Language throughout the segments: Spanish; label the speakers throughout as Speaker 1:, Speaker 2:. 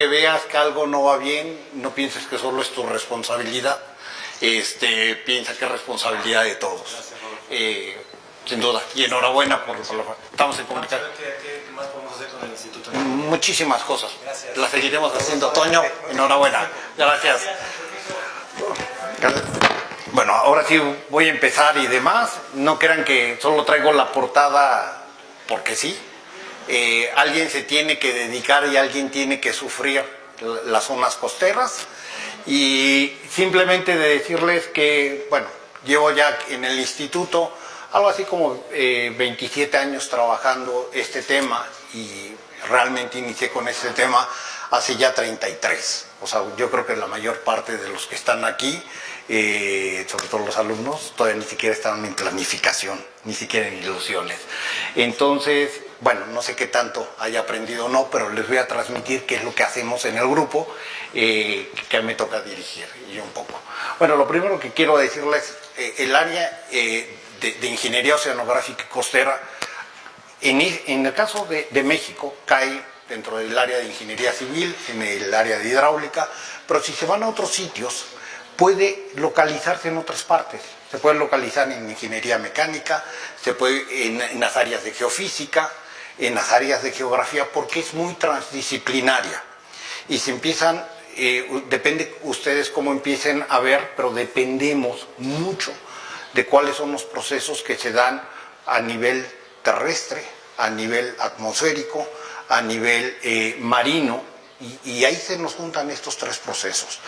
Speaker 1: Que veas que algo no va bien, no pienses que solo es tu responsabilidad, piensa que es responsabilidad de todos. Sin duda, y enhorabuena por estamos en comunicación.
Speaker 2: ¿Qué más podemos hacer con el instituto?
Speaker 1: Muchísimas cosas.
Speaker 2: Gracias.
Speaker 1: Las seguiremos haciendo. Toño, enhorabuena. Gracias. Bueno, ahora sí voy a empezar y demás. No crean que solo traigo la portada porque sí. Alguien se tiene que dedicar y alguien tiene que sufrir las zonas costeras. Y simplemente de decirles que, bueno, llevo ya en el instituto algo así como 27 años trabajando este tema y realmente inicié con este tema hace ya 33. O sea, yo creo que la mayor parte de los que están aquí, sobre todo los alumnos, todavía ni siquiera están en planificación, ni siquiera en ilusiones. Entonces, bueno, no sé qué tanto haya aprendido o no, pero les voy a transmitir qué es lo que hacemos en el grupo que me toca dirigir y un poco. Bueno, lo primero que quiero decirles, el área de ingeniería oceanográfica y costera, en el caso de México, cae dentro del área de ingeniería civil, en el área de hidráulica, pero si se van a otros sitios, puede localizarse en otras partes. Se puede localizar en ingeniería mecánica, se puede en las áreas de geofísica, en las áreas de geografía, porque es muy transdisciplinaria. Y se empiezan, depende ustedes cómo empiecen a ver, pero dependemos mucho de cuáles son los procesos que se dan a nivel terrestre, a nivel atmosférico, a nivel marino, y ahí se nos juntan estos tres procesos.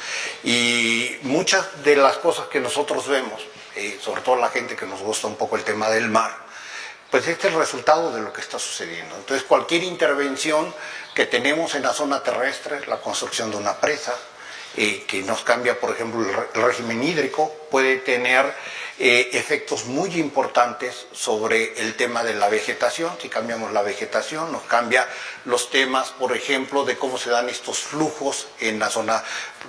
Speaker 1: Y muchas de las cosas que nosotros vemos, sobre todo la gente que nos gusta un poco el tema del mar, pues este es el resultado de lo que está sucediendo. Entonces cualquier intervención que tenemos en la zona terrestre, la construcción de una presa, que nos cambia, por ejemplo, el régimen hídrico, puede tener efectos muy importantes sobre el tema de la vegetación. Si cambiamos la vegetación, nos cambia los temas, por ejemplo, de cómo se dan estos flujos en la zona,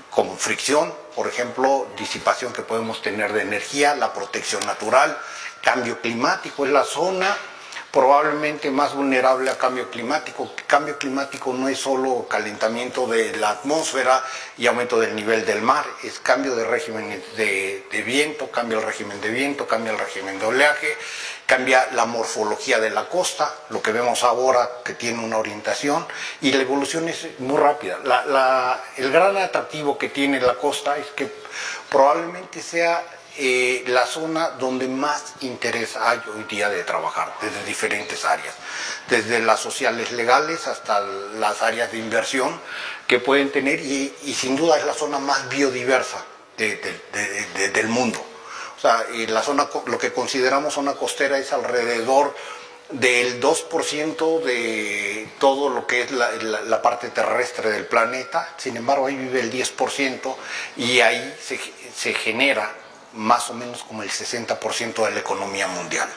Speaker 1: como fricción, por ejemplo, disipación que podemos tener de energía, la protección natural, cambio climático. Es la zona probablemente más vulnerable a cambio climático. Cambio climático no es solo calentamiento de la atmósfera y aumento del nivel del mar, es cambio de régimen de viento, cambia el régimen de viento, cambia el régimen de oleaje, cambia la morfología de la costa, lo que vemos ahora que tiene una orientación, y la evolución es muy rápida. El gran atractivo que tiene la costa es que probablemente sea la zona donde más interés hay hoy día de trabajar, desde diferentes áreas, desde las sociales legales hasta las áreas de inversión que pueden tener, y sin duda es la zona más biodiversa del mundo. O sea, la zona, lo que consideramos zona costera es alrededor del 2% de todo lo que es la parte terrestre del planeta. Sin embargo, ahí vive el 10% y ahí se genera más o menos como el 60% de la economía mundial.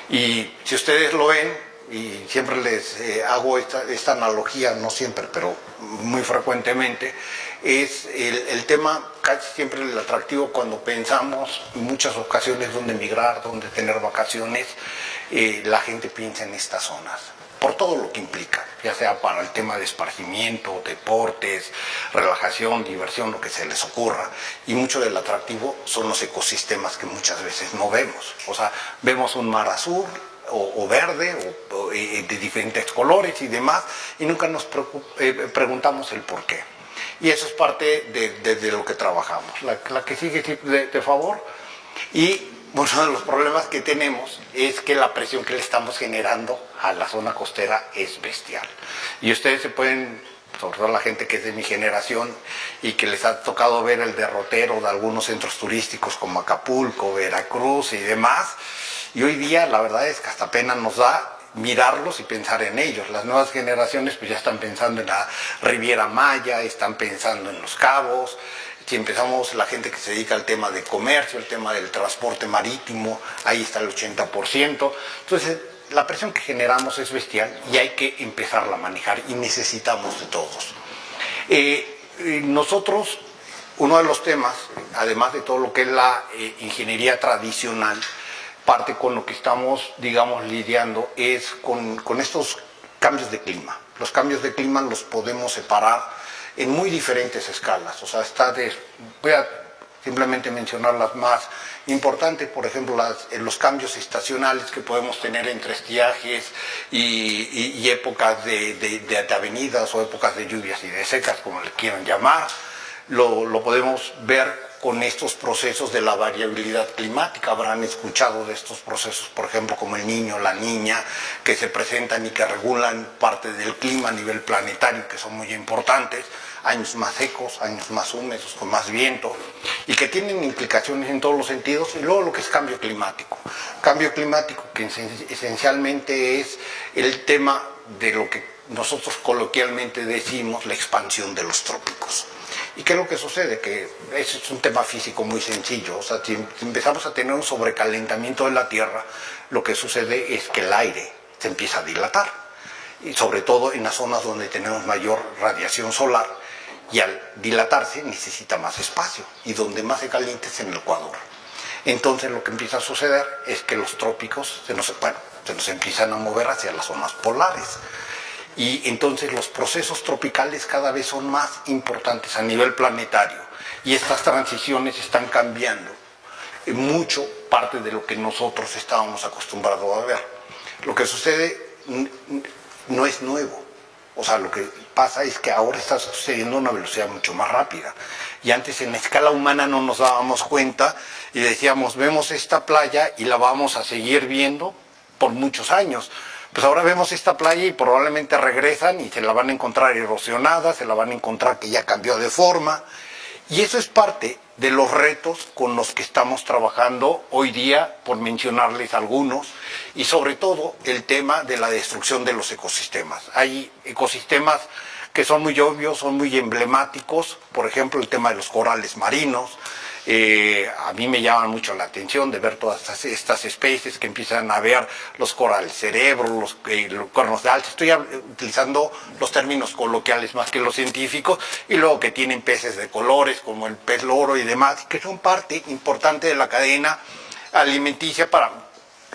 Speaker 1: Y si ustedes lo ven, y siempre les hago esta analogía, no siempre, pero muy frecuentemente, es el tema, casi siempre el atractivo cuando pensamos en muchas ocasiones dónde emigrar, dónde tener vacaciones, la gente piensa en estas zonas, por todo lo que implica, ya sea para el tema de esparcimiento, deportes, relajación, diversión, lo que se les ocurra. Y mucho del atractivo son los ecosistemas que muchas veces no vemos. O sea, vemos un mar azul o verde, de diferentes colores y demás, y nunca nos preguntamos el por qué. Y eso es parte de lo que trabajamos. La que sigue, de favor. Y uno de los problemas que tenemos es que la presión que le estamos generando a la zona costera es bestial. Y ustedes se pueden, sobre todo la gente que es de mi generación y que les ha tocado ver el derrotero de algunos centros turísticos como Acapulco, Veracruz y demás, y hoy día la verdad es que hasta pena nos da mirarlos y pensar en ellos. Las nuevas generaciones pues ya están pensando en la Riviera Maya, están pensando en Los Cabos. Si empezamos, la gente que se dedica al tema de comercio, el tema del transporte marítimo, ahí está el 80%. Entonces, la presión que generamos es bestial y hay que empezarla a manejar y necesitamos de todos. Nosotros, uno de los temas, además de todo lo que es la ingeniería tradicional, parte con lo que estamos, digamos, lidiando es con estos cambios de clima. Los cambios de clima los podemos separar en muy diferentes escalas. O sea, voy a simplemente mencionar las más importantes, por ejemplo, los cambios estacionales que podemos tener entre estiajes y épocas de avenidas o épocas de lluvias y de secas, como le quieran llamar. Lo podemos ver con estos procesos de la variabilidad climática. Habrán escuchado de estos procesos, por ejemplo, como el Niño, la Niña, que se presentan y que regulan parte del clima a nivel planetario, que son muy importantes. Años más secos, años más húmedos, con más viento, y que tienen implicaciones en todos los sentidos. Y luego lo que es cambio climático. Cambio climático que esencialmente es el tema de lo que nosotros coloquialmente decimos la expansión de los trópicos. ¿Y qué es lo que sucede? Que ese es un tema físico muy sencillo. O sea, si empezamos a tener un sobrecalentamiento de la Tierra, lo que sucede es que el aire se empieza a dilatar. Y sobre todo en las zonas donde tenemos mayor radiación solar. Y al dilatarse necesita más espacio. Y donde más se calienta es en el Ecuador. Entonces lo que empieza a suceder es que los trópicos se nos empiezan a mover hacia las zonas polares. Y entonces los procesos tropicales cada vez son más importantes a nivel planetario. Y estas transiciones están cambiando mucho parte de lo que nosotros estábamos acostumbrados a ver. Lo que sucede no es nuevo. O sea, lo que pasa es que ahora está sucediendo a una velocidad mucho más rápida. Y antes en la escala humana no nos dábamos cuenta y decíamos, vemos esta playa y la vamos a seguir viendo por muchos años. Pues ahora vemos esta playa y probablemente regresan y se la van a encontrar erosionada, se la van a encontrar que ya cambió de forma. Y eso es parte de los retos con los que estamos trabajando hoy día, por mencionarles algunos, y sobre todo el tema de la destrucción de los ecosistemas. Hay ecosistemas que son muy obvios, son muy emblemáticos, por ejemplo el tema de los corales marinos. A mí me llama mucho la atención de ver todas estas especies que empiezan a ver los corales cerebro, los cuernos de alce. Estoy utilizando los términos coloquiales más que los científicos, y luego que tienen peces de colores como el pez loro y demás, que son parte importante de la cadena alimenticia para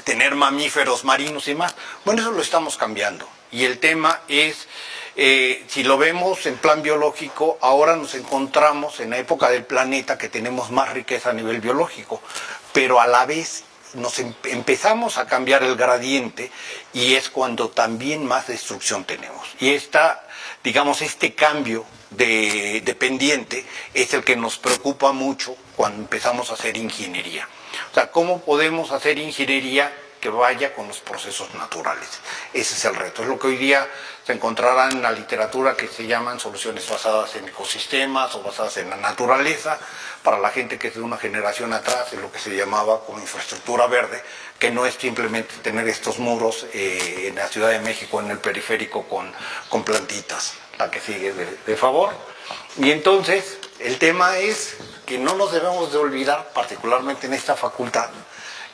Speaker 1: tener mamíferos marinos y más. Bueno, eso lo estamos cambiando. Y el tema es, si lo vemos en plan biológico, ahora nos encontramos en la época del planeta que tenemos más riqueza a nivel biológico, pero a la vez nos empezamos a cambiar el gradiente y es cuando también más destrucción tenemos. Y este cambio de pendiente es el que nos preocupa mucho cuando empezamos a hacer ingeniería. O sea, ¿cómo podemos hacer ingeniería que vaya con los procesos naturales? Ese es el reto. Es lo que hoy día se encontrará en la literatura que se llaman soluciones basadas en ecosistemas o basadas en la naturaleza. Para la gente que es de una generación atrás, es lo que se llamaba como infraestructura verde, que no es simplemente tener estos muros en la Ciudad de México, en el periférico, con plantitas. La que sigue, de favor. Y entonces, el tema es que no nos debemos de olvidar, particularmente en esta facultad,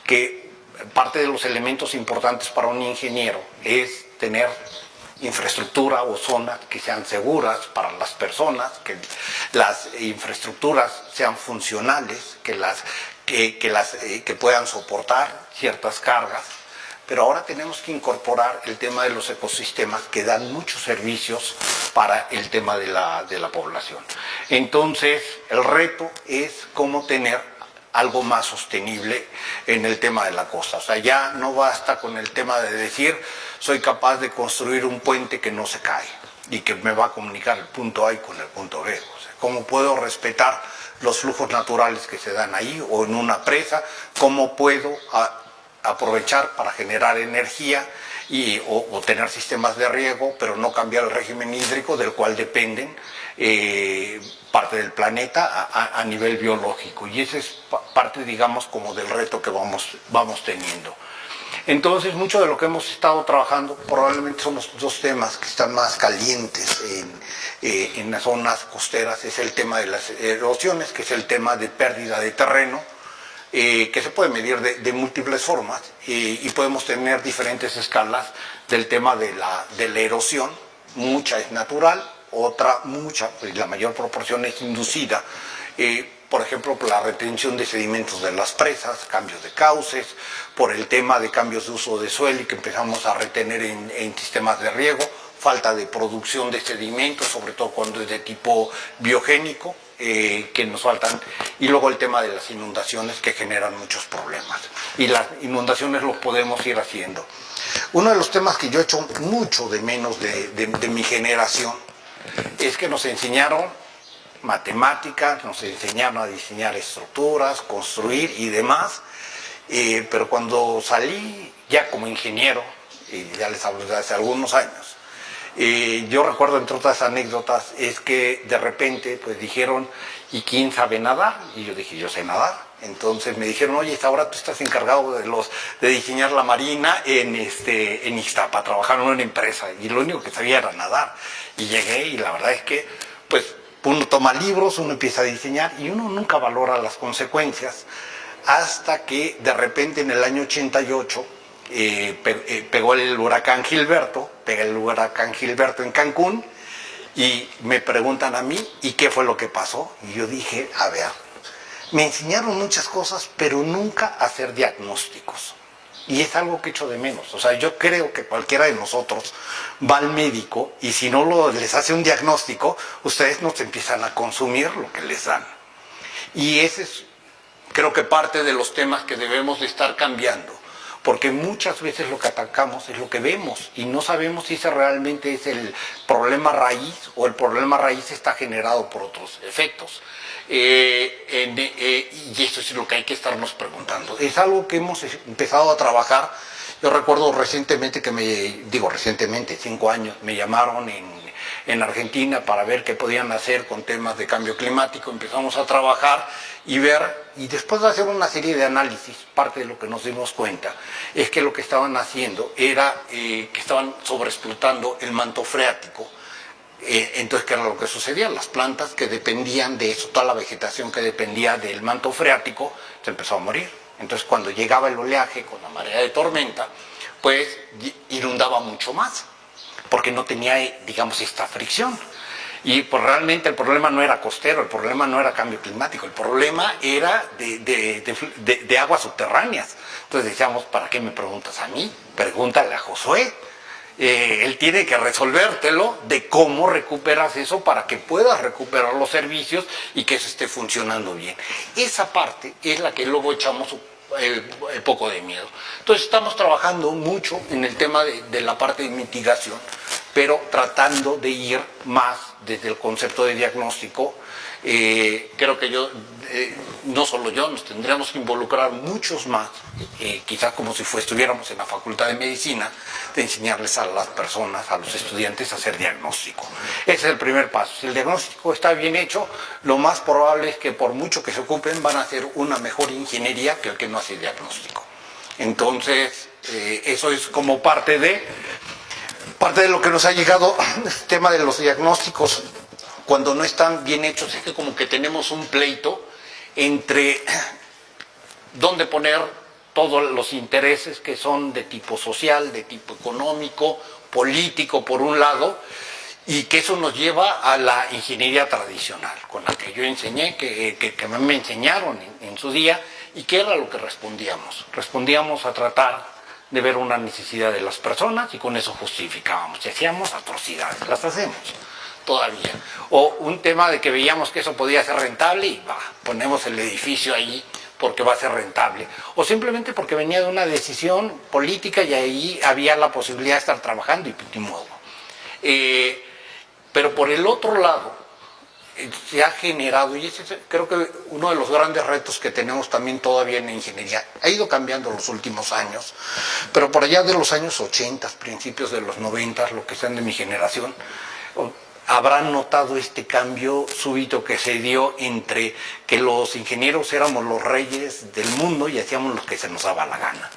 Speaker 1: que parte de los elementos importantes para un ingeniero es tener infraestructura o zonas que sean seguras para las personas, que las infraestructuras sean funcionales, que puedan soportar ciertas cargas. Pero ahora tenemos que incorporar el tema de los ecosistemas que dan muchos servicios para el tema de la población. Entonces, el reto es cómo tener algo más sostenible en el tema de la costa. O sea, ya no basta con el tema de decir, soy capaz de construir un puente que no se cae y que me va a comunicar el punto A con el punto B. O sea, ¿cómo puedo respetar los flujos naturales que se dan ahí o en una presa? ¿Cómo puedo aprovechar para generar energía o tener sistemas de riego, pero no cambiar el régimen hídrico del cual dependen parte del planeta a nivel biológico? Y ese es parte, digamos, como del reto que vamos teniendo. Entonces, mucho de lo que hemos estado trabajando probablemente son los dos temas que están más calientes en las zonas costeras. Es el tema de las erosiones, que es el tema de pérdida de terreno, que se puede medir de múltiples formas, y podemos tener diferentes escalas del tema de la erosión. Mucha es natural, otra mucha, pues la mayor proporción es inducida, por ejemplo, por la retención de sedimentos de las presas, cambios de cauces, por el tema de cambios de uso de suelo y que empezamos a retener en sistemas de riego, falta de producción de sedimentos, sobre todo cuando es de tipo biogénico, que nos faltan, y luego el tema de las inundaciones que generan muchos problemas. Y las inundaciones los podemos ir haciendo. Uno de los temas que yo he hecho mucho de menos de mi generación es que nos enseñaron matemáticas, nos enseñaron a diseñar estructuras, construir y demás, pero cuando salí ya como ingeniero, y ya les hablo de hace algunos años, yo recuerdo, entre otras anécdotas, es que de repente pues dijeron, ¿y quién sabe nadar? Y yo dije, yo sé nadar. Entonces me dijeron, oye, ahora tú estás encargado de diseñar la marina en Ixtapa, trabajar en una empresa, y lo único que sabía era nadar. Y llegué, y la verdad es que pues uno toma libros, uno empieza a diseñar, y uno nunca valora las consecuencias, hasta que de repente en el año 88 pegó el huracán Gilberto, en Cancún, y me preguntan a mí, ¿y qué fue lo que pasó? Y yo dije, a ver, me enseñaron muchas cosas, pero nunca a hacer diagnósticos. Y es algo que echo de menos. O sea, yo creo que cualquiera de nosotros va al médico y si no les hace un diagnóstico, ustedes no se empiezan a consumir lo que les dan. Y ese es, creo que parte de los temas que debemos de estar cambiando. Porque muchas veces lo que atacamos es lo que vemos y no sabemos si ese realmente es el problema raíz o el problema raíz está generado por otros efectos. Y eso es lo que hay que estarnos preguntando. Es algo que hemos empezado a trabajar. Yo recuerdo recientemente 5 años, me llamaron en Argentina para ver qué podían hacer con temas de cambio climático. Empezamos a trabajar y ver, y después de hacer una serie de análisis, parte de lo que nos dimos cuenta es que lo que estaban haciendo era que estaban sobreexplotando el manto freático. Entonces, ¿qué era lo que sucedía? Las plantas que dependían de eso, toda la vegetación que dependía del manto freático, se empezó a morir. Entonces, cuando llegaba el oleaje con la marea de tormenta, pues inundaba mucho más, porque no tenía, digamos, esta fricción. Y pues realmente el problema no era costero, el problema no era cambio climático, el problema era de aguas subterráneas. Entonces decíamos, ¿para qué me preguntas a mí? Pregúntale a Josué. Él tiene que resolvértelo de cómo recuperas eso para que puedas recuperar los servicios y que eso esté funcionando bien. Esa parte es la que luego echamos un poco de miedo. Entonces estamos trabajando mucho en el tema de la parte de mitigación, pero tratando de ir más desde el concepto de diagnóstico. Creo que no solo yo, nos tendríamos que involucrar muchos más, quizás como si estuviéramos en la Facultad de Medicina, de enseñarles a las personas, a los estudiantes a hacer diagnóstico. Ese es el primer paso. Si el diagnóstico está bien hecho, lo más probable es que por mucho que se ocupen van a hacer una mejor ingeniería que el que no hace diagnóstico. Entonces, eso es como parte de lo que nos ha llegado, el tema de los diagnósticos. Cuando no están bien hechos, es que como que tenemos un pleito entre dónde poner todos los intereses que son de tipo social, de tipo económico, político por un lado, y que eso nos lleva a la ingeniería tradicional, con la que yo enseñé, que me enseñaron en su día, y que era lo que respondíamos. Respondíamos a tratar de ver una necesidad de las personas y con eso justificábamos. Y hacíamos atrocidades, las hacemos todavía. O un tema de que veíamos que eso podía ser rentable y ponemos el edificio ahí porque va a ser rentable. O simplemente porque venía de una decisión política y ahí había la posibilidad de estar trabajando y ni modo. Pero por el otro lado, se ha generado, y ese es, creo que uno de los grandes retos que tenemos también todavía en la ingeniería, ha ido cambiando en los últimos años, pero por allá de los años 80, principios de los 90, lo que sean de mi generación, habrán notado este cambio súbito que se dio entre que los ingenieros éramos los reyes del mundo y hacíamos lo que se nos daba la gana.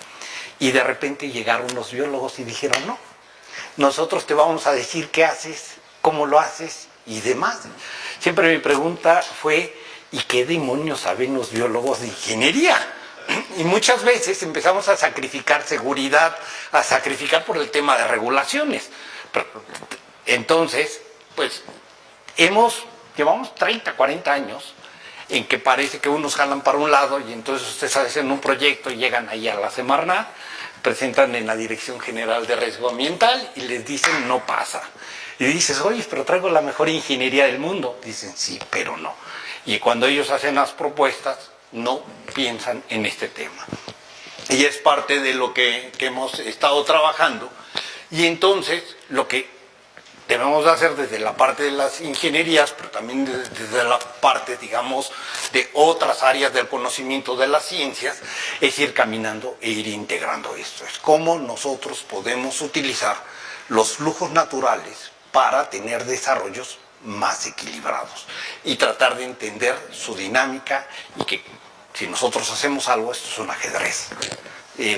Speaker 1: Y de repente llegaron los biólogos y dijeron, no, nosotros te vamos a decir qué haces, cómo lo haces y demás. Siempre mi pregunta fue, ¿y qué demonios saben los biólogos de ingeniería? Y muchas veces empezamos a sacrificar seguridad, a sacrificar por el tema de regulaciones. Entonces, pues llevamos 30, 40 años en que parece que unos jalan para un lado y entonces ustedes hacen un proyecto y llegan ahí a la Semarnat presentan en la Dirección General de Riesgo Ambiental y les dicen no pasa. Y dices, oye, pero traigo la mejor ingeniería del mundo. Dicen, sí, pero no. Y cuando ellos hacen las propuestas, no piensan en este tema. Y es parte de lo que hemos estado trabajando. Y entonces, lo que debemos de hacer desde la parte de las ingenierías, pero también desde la parte, digamos, de otras áreas del conocimiento de las ciencias, es ir caminando e ir integrando esto. Es cómo nosotros podemos utilizar los flujos naturales para tener desarrollos más equilibrados y tratar de entender su dinámica y que si nosotros hacemos algo, esto es un ajedrez.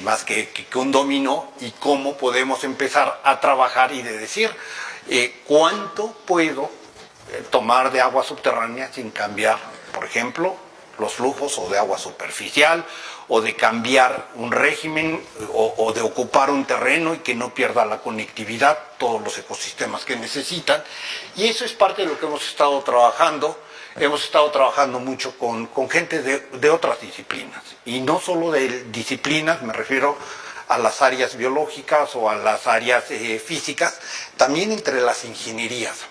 Speaker 1: Más que un dominó, y cómo podemos empezar a trabajar y de decir cuánto puedo tomar de agua subterránea sin cambiar, por ejemplo, los flujos o de agua superficial o de cambiar un régimen o de ocupar un terreno y que no pierda la conectividad, todos los ecosistemas que necesitan. Y eso es parte de lo que hemos estado trabajando. Hemos estado trabajando mucho con gente de otras disciplinas, y no solo de disciplinas, me refiero a las áreas biológicas o a las áreas físicas, también entre las ingenierías.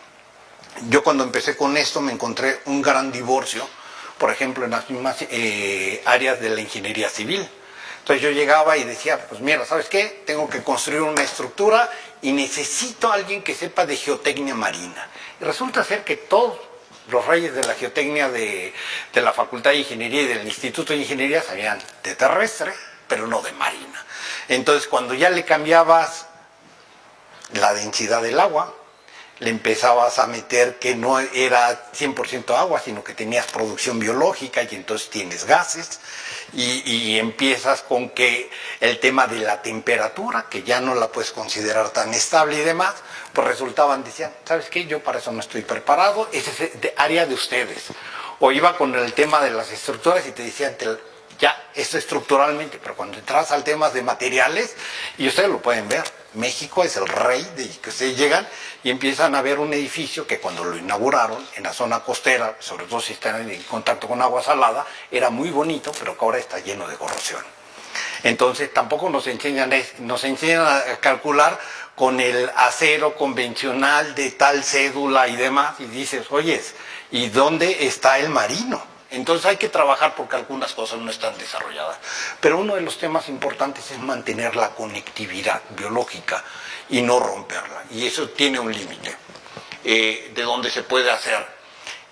Speaker 1: Yo cuando empecé con esto me encontré un gran divorcio, por ejemplo, en las mismas áreas de la ingeniería civil. Entonces yo llegaba y decía, pues mira, ¿sabes qué? Tengo que construir una estructura y necesito a alguien que sepa de geotecnia marina. Y resulta ser que todos los reyes de la geotecnia de la Facultad de Ingeniería y del Instituto de Ingeniería sabían de terrestre, pero no de marina. Entonces, cuando ya le cambiabas la densidad del agua, le empezabas a meter que no era 100% agua, sino que tenías producción biológica y entonces tienes gases, y empiezas con que el tema de la temperatura, que ya no la puedes considerar tan estable y demás, pues decían, ¿sabes qué? Yo para eso no estoy preparado, ese es de área de ustedes. O iba con el tema de las estructuras y te decían, ya, esto estructuralmente, pero cuando entras al tema de materiales, y ustedes lo pueden ver, México es el rey de que ustedes llegan y empiezan a ver un edificio que cuando lo inauguraron en la zona costera, sobre todo si están en contacto con agua salada, era muy bonito, pero que ahora está lleno de corrosión. Entonces tampoco nos enseñan a calcular con el acero convencional de tal cédula y demás, y dices, oye, ¿y dónde está el marino? Entonces hay que trabajar porque algunas cosas no están desarrolladas. Pero uno de los temas importantes es mantener la conectividad biológica y no romperla. Y eso tiene un límite de donde se puede hacer.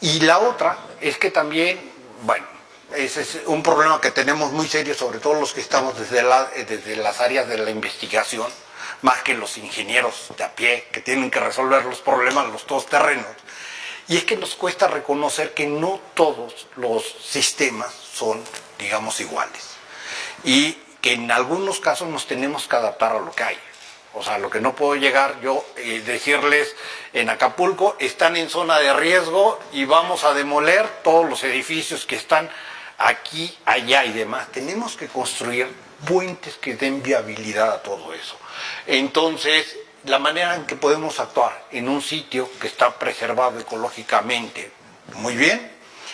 Speaker 1: Y la otra es que también, bueno, ese es un problema que tenemos muy serio, sobre todo los que estamos desde las áreas de la investigación, más que los ingenieros de a pie que tienen que resolver los problemas, los todoterrenos. Y es que nos cuesta reconocer que no todos los sistemas son, digamos, iguales. Y que en algunos casos nos tenemos que adaptar a lo que hay. O sea, lo que no puedo llegar yo decirles en Acapulco, están en zona de riesgo y vamos a demoler todos los edificios que están aquí, allá y demás. Tenemos que construir puentes que den viabilidad a todo eso. Entonces, la manera en que podemos actuar en un sitio que está preservado ecológicamente muy bien,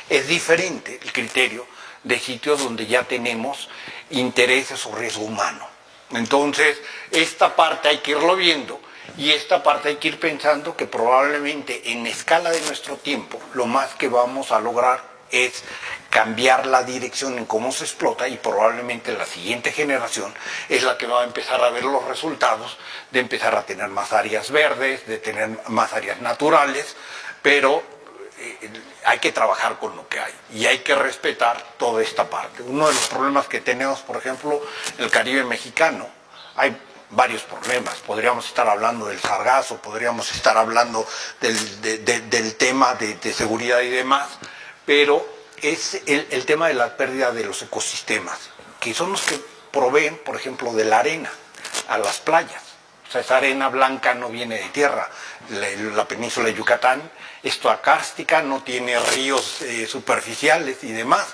Speaker 1: es diferente el criterio de sitios donde ya tenemos intereses o riesgo humano. Entonces, esta parte hay que irlo viendo, y esta parte hay que ir pensando que probablemente en escala de nuestro tiempo, lo más que vamos a lograr es cambiar la dirección en cómo se explota, y probablemente la siguiente generación es la que va a empezar a ver los resultados de empezar a tener más áreas verdes, de tener más áreas naturales, pero hay que trabajar con lo que hay y hay que respetar toda esta parte. Uno de los problemas que tenemos, por ejemplo, en el Caribe mexicano, hay varios problemas. Podríamos estar hablando del sargazo, podríamos estar hablando del tema de seguridad y demás, pero es el tema de la pérdida de los ecosistemas, que son los que proveen, por ejemplo, de la arena a las playas. O sea, esa arena blanca no viene de tierra. La península de Yucatán es toda kárstica, no tiene ríos superficiales y demás.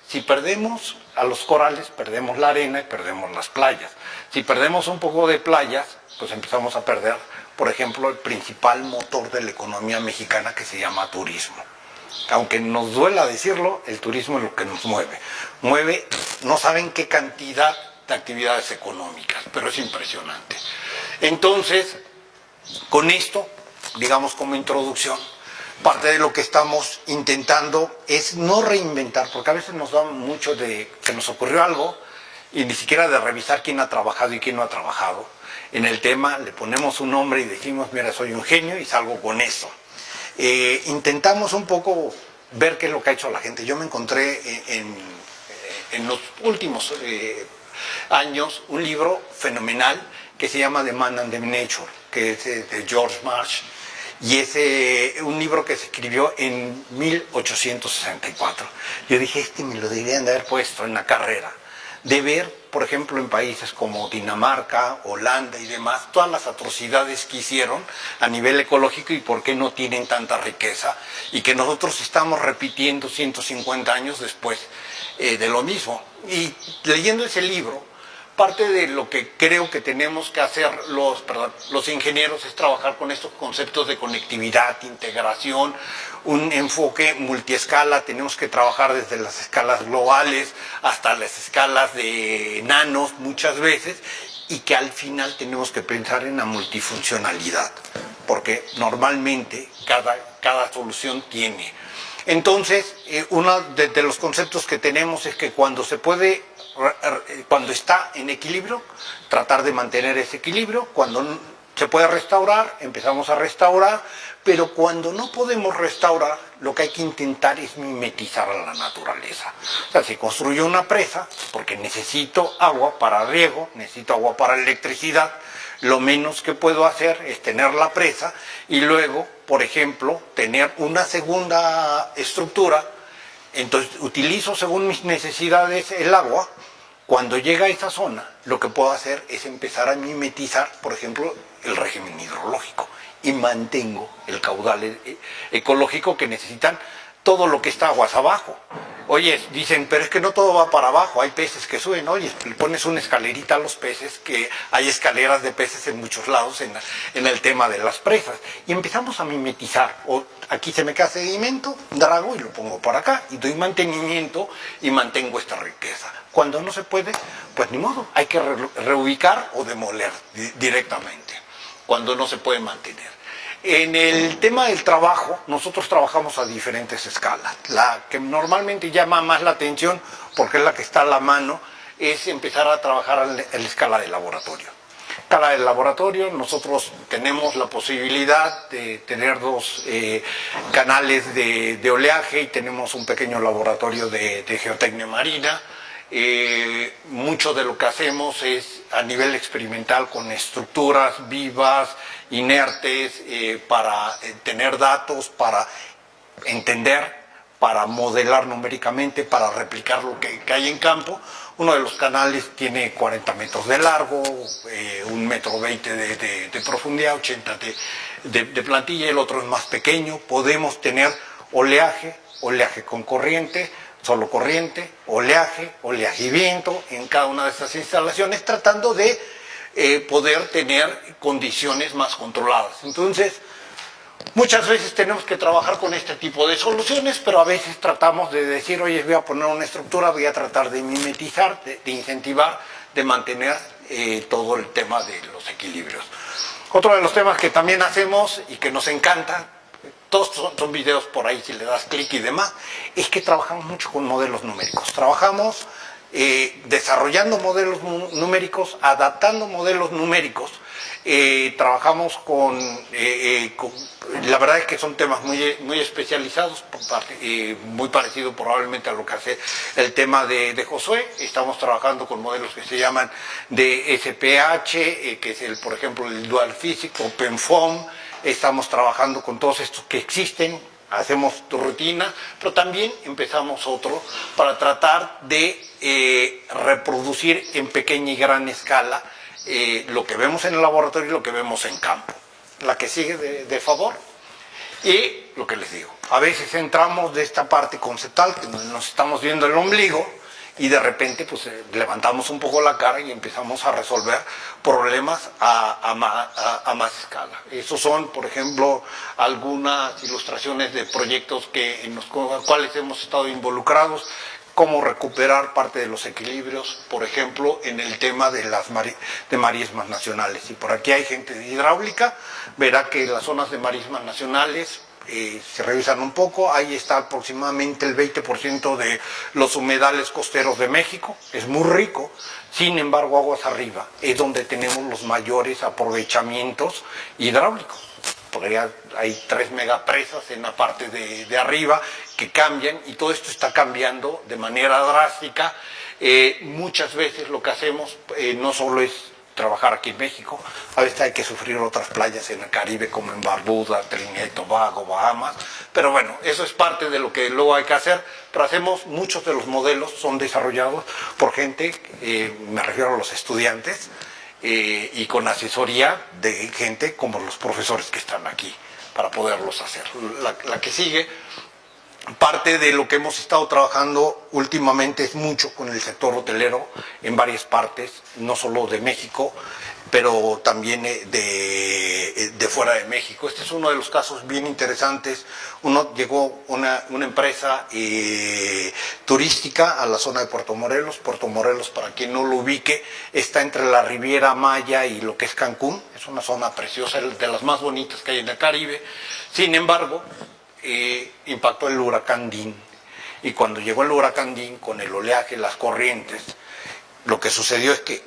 Speaker 1: Si perdemos a los corales, perdemos la arena y perdemos las playas. Si perdemos un poco de playas, pues empezamos a perder, por ejemplo, el principal motor de la economía mexicana, que se llama turismo. Aunque nos duela decirlo, el turismo es lo que nos mueve. Mueve, no saben qué cantidad de actividades económicas, pero es impresionante. Entonces, con esto, digamos como introducción, parte de lo que estamos intentando es no reinventar, porque a veces nos da mucho de que nos ocurrió algo y ni siquiera de revisar quién ha trabajado y quién no ha trabajado en el tema, le ponemos un nombre y decimos, mira, soy un genio y salgo con eso. Intentamos un poco ver qué es lo que ha hecho la gente. Yo me encontré en los últimos años un libro fenomenal que se llama The Man and the Nature, que es de George Marsh, y es un libro que se escribió en 1864. Yo dije, me lo deberían de haber puesto en la carrera, de ver, por ejemplo, en países como Dinamarca, Holanda y demás, todas las atrocidades que hicieron a nivel ecológico y por qué no tienen tanta riqueza, y que nosotros estamos repitiendo 150 años después de lo mismo. Y leyendo ese libro, parte de lo que creo que tenemos que hacer los ingenieros es trabajar con estos conceptos de conectividad, integración, un enfoque multiescala. Tenemos que trabajar desde las escalas globales hasta las escalas de nanos muchas veces, y que al final tenemos que pensar en la multifuncionalidad, porque normalmente cada solución tiene. Entonces, uno de los conceptos que tenemos es que cuando está en equilibrio, tratar de mantener ese equilibrio. Cuando se puede restaurar, empezamos a restaurar, pero cuando no podemos restaurar, lo que hay que intentar es mimetizar a la naturaleza. O sea, si construyo una presa, porque necesito agua para riego, necesito agua para electricidad, lo menos que puedo hacer es tener la presa y luego, por ejemplo, tener una segunda estructura. Entonces utilizo según mis necesidades el agua. Cuando llega a esa zona, lo que puedo hacer es empezar a mimetizar, por ejemplo, el régimen hidrológico, y mantengo el caudal ecológico que necesitan todo lo que está aguas abajo. Oye, dicen, pero es que no todo va para abajo, hay peces que suben. Oye, le pones una escalerita a los peces, que hay escaleras de peces en muchos lados en el tema de las presas. Y empezamos a mimetizar. O aquí se me cae sedimento, drago y lo pongo por acá, y doy mantenimiento y mantengo esta riqueza. Cuando no se puede, pues ni modo, hay que reubicar o demoler directamente, cuando no se puede mantener. En el tema del trabajo, nosotros trabajamos a diferentes escalas. La que normalmente llama más la atención, porque es la que está a la mano, es empezar a trabajar en la escala de laboratorio. Escala de laboratorio, nosotros tenemos la posibilidad de tener dos canales de oleaje, y tenemos un pequeño laboratorio de geotecnia marina. Mucho de lo que hacemos es a nivel experimental con estructuras vivas, inertes, para tener datos, para entender, para modelar numéricamente, para replicar lo que hay en campo. Uno de los canales tiene 40 metros de largo, 1,20 metros de profundidad, 80 de plantilla, el otro es más pequeño. Podemos tener oleaje con corriente, solo corriente, oleaje y viento en cada una de estas instalaciones, tratando de poder tener condiciones más controladas. Entonces, muchas veces tenemos que trabajar con este tipo de soluciones, pero a veces tratamos de decir, oye, voy a poner una estructura, voy a tratar de mimetizar, de incentivar, de mantener todo el tema de los equilibrios. Otro de los temas que también hacemos y que nos encanta, todos son videos por ahí si le das clic y demás, es que trabajamos mucho con modelos numéricos. Trabajamos desarrollando modelos numéricos, adaptando modelos numéricos. Trabajamos la verdad es que son temas muy especializados, muy parecido probablemente a lo que hace el tema de Josué. Estamos trabajando con modelos que se llaman de SPH, que es por ejemplo el Dual Physics o PenFOAM. Estamos trabajando con todos estos que existen, hacemos tu rutina, pero también empezamos otro para tratar de reproducir en pequeña y gran escala lo que vemos en el laboratorio y lo que vemos en campo. La que sigue, de favor. Y lo que les digo, a veces entramos de esta parte conceptual, que nos estamos viendo el ombligo, y de repente pues levantamos un poco la cara y empezamos a resolver problemas a más escala. Esos son, por ejemplo, algunas ilustraciones de proyectos en los cuales hemos estado involucrados. cómo recuperar parte de los equilibrios, por ejemplo, en el tema de las de marismas nacionales. Y por aquí hay gente de hidráulica, verá que las zonas de marismas nacionales se revisan un poco, ahí está aproximadamente el 20% de los humedales costeros de México, es muy rico, sin embargo aguas arriba es donde tenemos los mayores aprovechamientos hidráulicos, porque hay 3 megapresas en la parte de arriba que cambian y todo esto está cambiando de manera drástica. Muchas veces lo que hacemos no solo es trabajar aquí en México, a veces hay que sufrir otras playas en el Caribe como en Barbuda, Trinidad y Tobago, Bahamas, pero bueno, eso es parte de lo que luego hay que hacer, pero hacemos, muchos de los modelos son desarrollados por gente, me refiero a los estudiantes, y con asesoría de gente como los profesores que están aquí para poderlos hacer. La que sigue, parte de lo que hemos estado trabajando últimamente es mucho con el sector hotelero en varias partes, no solo de México, pero también de fuera de México. Este es uno de los casos bien interesantes. Llegó una empresa turística a la zona de Puerto Morelos. Puerto Morelos, para quien no lo ubique, está entre la Riviera Maya y lo que es Cancún. Es una zona preciosa, de las más bonitas que hay en el Caribe. Sin embargo, impactó el huracán Dean, y cuando llegó el huracán Dean con el oleaje, las corrientes, lo que sucedió es que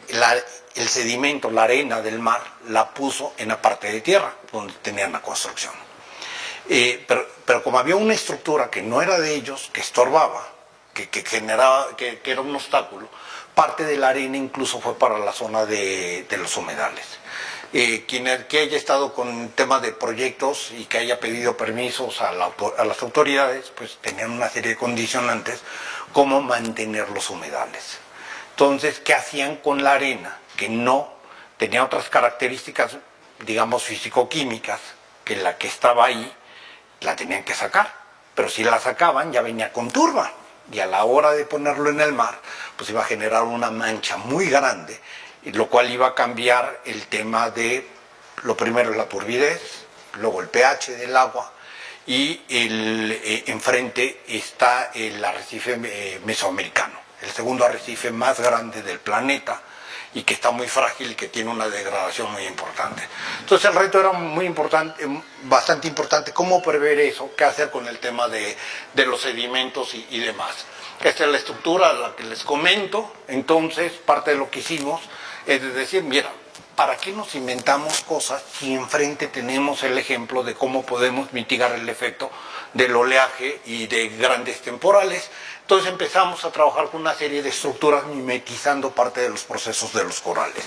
Speaker 1: el sedimento, la arena del mar, la puso en la parte de tierra donde tenían la construcción, pero como había una estructura que no era de ellos, que estorbaba, que generaba, que era un obstáculo, parte de la arena incluso fue para la zona de los humedales. Quien que haya estado con temas de proyectos y que haya pedido permisos a las autoridades, pues tenían una serie de condicionantes como mantener los humedales. Entonces, ¿qué hacían con la arena? Que no tenía otras características, digamos, físico-químicas, que la que estaba ahí la tenían que sacar, pero si la sacaban ya venía con turba, y a la hora de ponerlo en el mar, pues iba a generar una mancha muy grande, lo cual iba a cambiar el tema de, lo primero es la turbidez, luego el pH del agua, y enfrente está el arrecife mesoamericano, el segundo arrecife más grande del planeta, y que está muy frágil y que tiene una degradación muy importante. Entonces el reto era muy importante, bastante importante, cómo prever eso, qué hacer con el tema de los sedimentos y demás. Esta es la estructura, la que les comento. Entonces parte de lo que hicimos es decir, mira, ¿para qué nos inventamos cosas si enfrente tenemos el ejemplo de cómo podemos mitigar el efecto del oleaje y de grandes temporales? Entonces empezamos a trabajar con una serie de estructuras mimetizando parte de los procesos de los corales.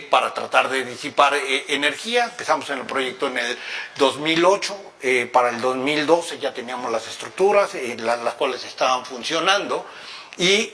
Speaker 1: Para tratar de disipar energía, empezamos en el proyecto en el 2008, para el 2012 ya teníamos las estructuras, las cuales estaban funcionando. Y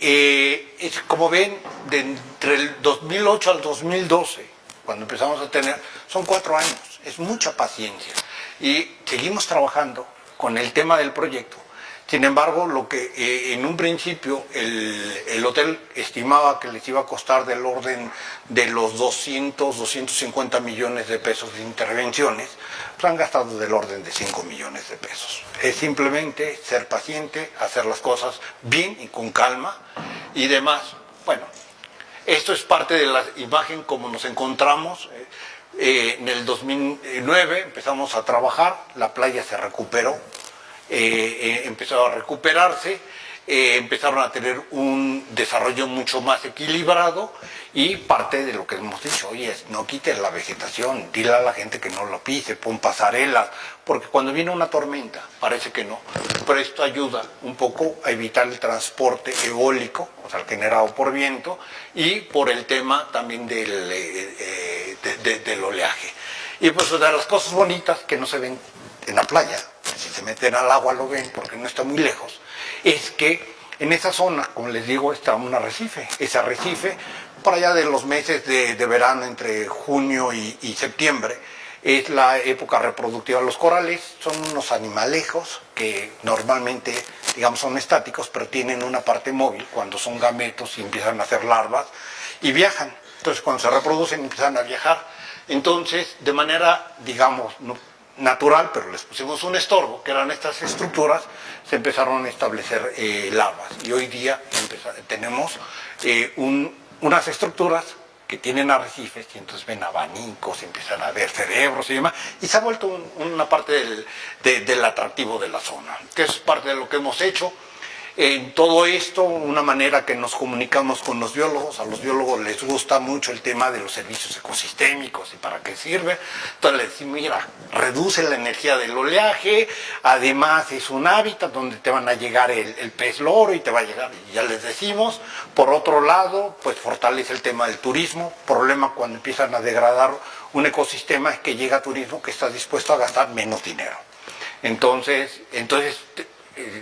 Speaker 1: como ven, entre el 2008 al 2012, cuando empezamos a tener, son 4 años, es mucha paciencia. Y seguimos trabajando con el tema del proyecto. Sin embargo, lo que en un principio el hotel estimaba que les iba a costar del orden de los 250 millones de pesos de intervenciones, pues han gastado del orden de 5 millones de pesos. Es simplemente ser paciente, hacer las cosas bien y con calma y demás. Bueno, esto es parte de la imagen como nos encontramos. En el 2009 empezamos a trabajar, la playa se recuperó. Empezó a recuperarse, empezaron a tener un desarrollo mucho más equilibrado, y parte de lo que hemos dicho, oye, no quites la vegetación, dile a la gente que no lo pise, pon pasarelas, porque cuando viene una tormenta, parece que no, pero esto ayuda un poco a evitar el transporte eólico, o sea, el generado por viento, y por el tema también del oleaje. Y pues de las cosas bonitas que no se ven en la playa, si se meten al agua lo ven porque no está muy lejos, es que en esa zona, como les digo, está un arrecife. Ese arrecife, por allá de los meses de verano, entre junio y septiembre, es la época reproductiva de los corales. Son unos animalejos que normalmente, digamos, son estáticos, pero tienen una parte móvil cuando son gametos y empiezan a hacer larvas y viajan. Entonces, cuando se reproducen, empiezan a viajar. Entonces, de manera, digamos, natural, pero les pusimos un estorbo, que eran estas estructuras, se empezaron a establecer lavas. Y hoy día tenemos unas estructuras que tienen arrecifes y entonces ven abanicos, empiezan a ver cerebros y demás, y se ha vuelto una parte del atractivo de la zona, que es parte de lo que hemos hecho. En todo esto, una manera que nos comunicamos con los biólogos, a los biólogos les gusta mucho el tema de los servicios ecosistémicos y para qué sirve. Entonces les decimos, mira, reduce la energía del oleaje, además es un hábitat donde te van a llegar el pez loro y te va a llegar, y ya les decimos. Por otro lado, pues fortalece el tema del turismo. Problema cuando empiezan a degradar un ecosistema es que llega turismo que está dispuesto a gastar menos dinero. Entonces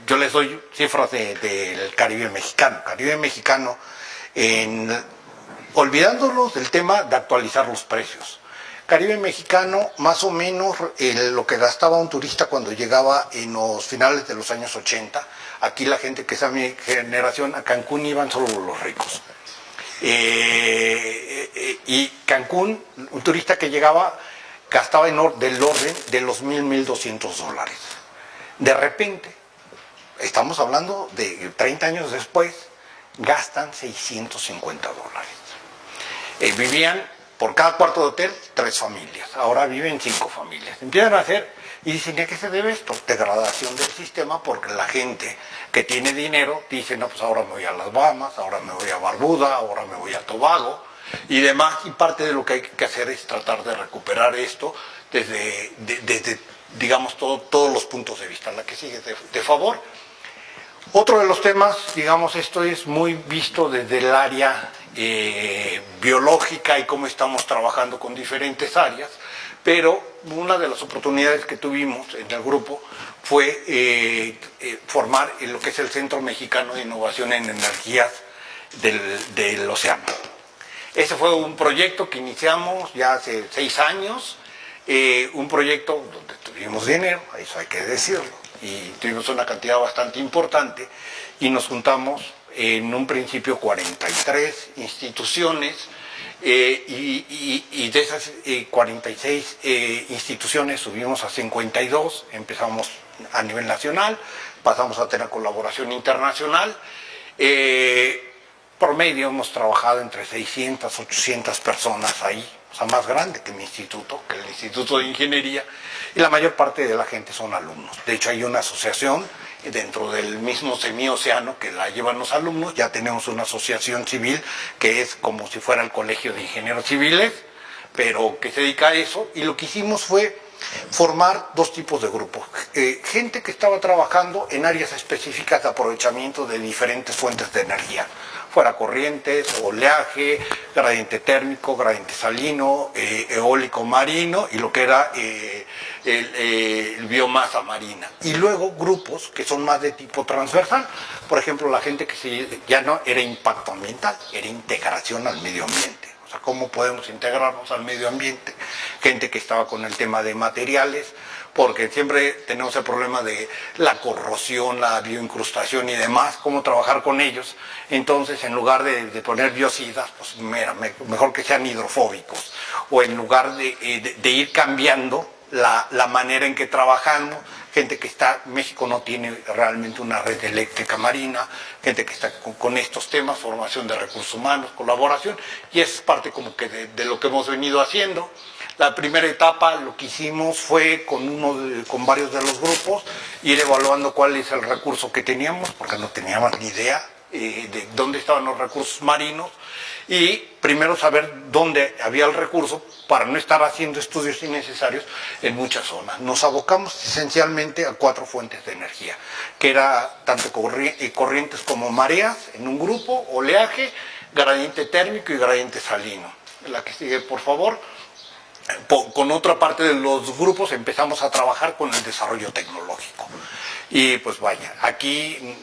Speaker 1: yo les doy cifras del Caribe mexicano. Caribe mexicano, olvidándonos del tema de actualizar los precios. Caribe mexicano, más o menos lo que gastaba un turista cuando llegaba en los finales de los años 80, aquí la gente que es a mi generación, a Cancún iban solo los ricos. Y Cancún, un turista que llegaba, gastaba del orden de los $1,200. De repente, estamos hablando de 30 años después, gastan $650. Vivían por cada cuarto de hotel 3 familias, ahora viven 5 familias. Empiezan a hacer, y dicen, ¿a qué se debe esto? Degradación del sistema, porque la gente que tiene dinero dice, no, pues ahora me voy a las Bahamas, ahora me voy a Barbuda, ahora me voy a Tobago, y demás, y parte de lo que hay que hacer es tratar de recuperar esto desde digamos, todos los puntos de vista. La que sigue, de favor. Otro de los temas, digamos, esto es muy visto desde el área biológica y cómo estamos trabajando con diferentes áreas, pero una de las oportunidades que tuvimos en el grupo fue formar lo que es el Centro Mexicano de Innovación en Energías del Océano. Ese fue un proyecto que iniciamos ya hace 6 años, un proyecto donde tuvimos dinero, eso hay que decirlo, y tuvimos una cantidad bastante importante y nos juntamos en un principio 43 instituciones y de esas 46 instituciones subimos a 52, empezamos a nivel nacional, pasamos a tener colaboración internacional. Promedio hemos trabajado entre 600, 800 personas ahí, o sea, más grande que mi instituto, que el Instituto de Ingeniería, y la mayor parte de la gente son alumnos. De hecho, hay una asociación dentro del mismo semioceano que la llevan los alumnos. Ya tenemos una asociación civil que es como si fuera el Colegio de Ingenieros Civiles, pero que se dedica a eso, y lo que hicimos fue formar 2 tipos de grupos. Gente que estaba trabajando en áreas específicas de aprovechamiento de diferentes fuentes de energía, fuera corrientes, oleaje, gradiente térmico, gradiente salino, eólico marino y lo que era el biomasa marina. Y luego grupos que son más de tipo transversal, por ejemplo, la gente que ya no era impacto ambiental, era integración al medio ambiente. O sea, ¿cómo podemos integrarnos al medio ambiente? Gente que estaba con el tema de materiales, porque siempre tenemos el problema de la corrosión, la bioincrustación y demás, cómo trabajar con ellos. Entonces, en lugar de poner biocidas, pues mejor que sean hidrofóbicos, o en lugar de ir cambiando la manera en que trabajamos, gente que México no tiene realmente una red eléctrica marina, gente que está con estos temas, formación de recursos humanos, colaboración, y eso es parte como que de lo que hemos venido haciendo. La primera etapa lo que hicimos fue con varios de los grupos ir evaluando cuál es el recurso que teníamos, porque no teníamos ni idea de dónde estaban los recursos marinos, y primero saber dónde había el recurso para no estar haciendo estudios innecesarios en muchas zonas. Nos abocamos esencialmente a 4 fuentes de energía, que era tanto corrientes como mareas en un grupo, oleaje, gradiente térmico y gradiente salino. La que sigue, por favor. Con otra parte de los grupos empezamos a trabajar con el desarrollo tecnológico. Y pues vaya, aquí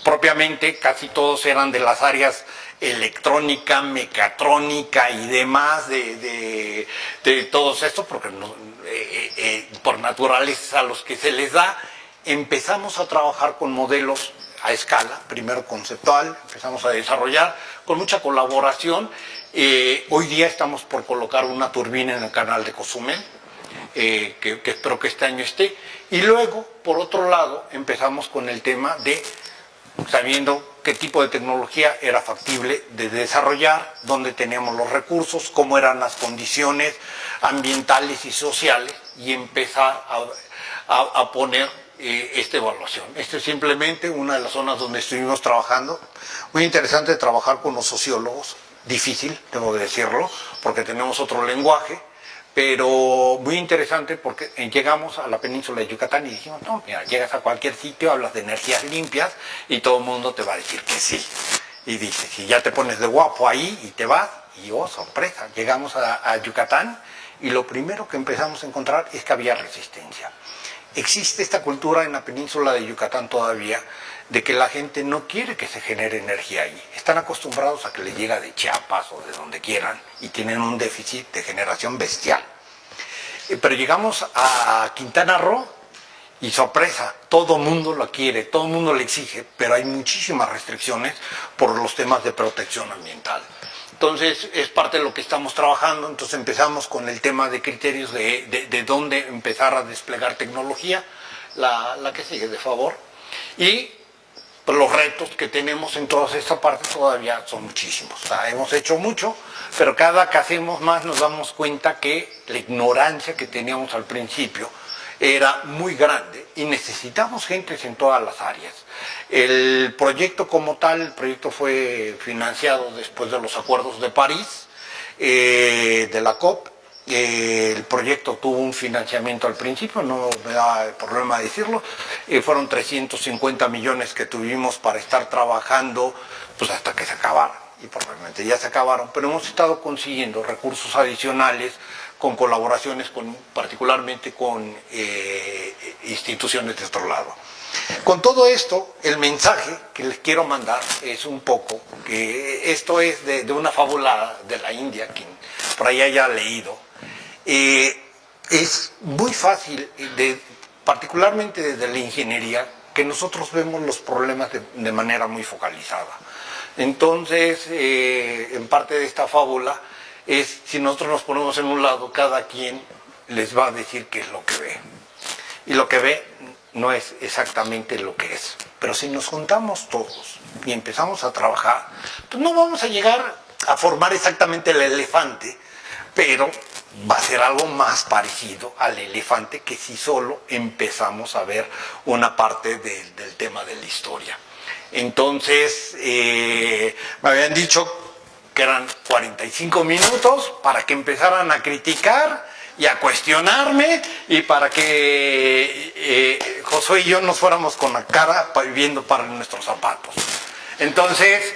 Speaker 1: propiamente casi todos eran de las áreas electrónica, mecatrónica y demás de todos estos, porque por naturaleza a los que se les da. Empezamos a trabajar con modelos a escala, primero conceptual, empezamos a desarrollar con mucha colaboración. Hoy día estamos por colocar una turbina en el canal de Cozumel. que espero que este año esté. Y luego, por otro lado, empezamos con el tema de sabiendo qué tipo de tecnología era factible de desarrollar, dónde teníamos los recursos, cómo eran las condiciones ambientales y sociales, y empezar a poner esta evaluación. Esta es simplemente una de las zonas donde estuvimos trabajando. Muy interesante trabajar con los sociólogos, difícil, tengo que decirlo, porque tenemos otro lenguaje, pero muy interesante porque llegamos a la península de Yucatán y dijimos, no, mira, llegas a cualquier sitio, hablas de energías limpias y todo el mundo te va a decir que sí. Y dices, si ya te pones de guapo ahí y te vas, y oh, sorpresa, llegamos a Yucatán y lo primero que empezamos a encontrar es que había resistencia. Existe esta cultura en la península de Yucatán todavía de que la gente no quiere que se genere energía ahí. Están acostumbrados a que les llega de Chiapas o de donde quieran y tienen un déficit de generación bestial. Pero llegamos a Quintana Roo y sorpresa, todo mundo lo quiere, todo mundo le exige, pero hay muchísimas restricciones por los temas de protección ambiental. Entonces es parte de lo que estamos trabajando. Entonces empezamos con el tema de criterios de dónde empezar a desplegar tecnología, la que sigue de favor, y los retos que tenemos en todas estas partes todavía son muchísimos. O sea, hemos hecho mucho, pero cada que hacemos más nos damos cuenta que la ignorancia que teníamos al principio era muy grande y necesitamos gentes en todas las áreas. El proyecto como tal, el proyecto fue financiado después de los acuerdos de París, de la COP. El proyecto tuvo un financiamiento al principio, no me da problema decirlo, fueron 350 millones que tuvimos para estar trabajando pues hasta que se acabaran, y probablemente ya se acabaron, pero hemos estado consiguiendo recursos adicionales con colaboraciones particularmente con instituciones de otro lado. Con todo esto, el mensaje que les quiero mandar es un poco que esto es de una fábula de la India, quien por ahí haya leído. Es muy fácil, particularmente desde la ingeniería, que nosotros vemos los problemas de manera muy focalizada. Entonces, en parte de esta fábula es, si nosotros nos ponemos en un lado, cada quien les va a decir qué es lo que ve. Y lo que ve no es exactamente lo que es. Pero si nos juntamos todos y empezamos a trabajar, pues no vamos a llegar a formar exactamente el elefante, pero va a ser algo más parecido al elefante que si solo empezamos a ver una parte del tema de la historia. Entonces, me habían dicho que eran 45 minutos para que empezaran a criticar y a cuestionarme y para que Josué y yo nos fuéramos con la cara viviendo para nuestros zapatos. Entonces,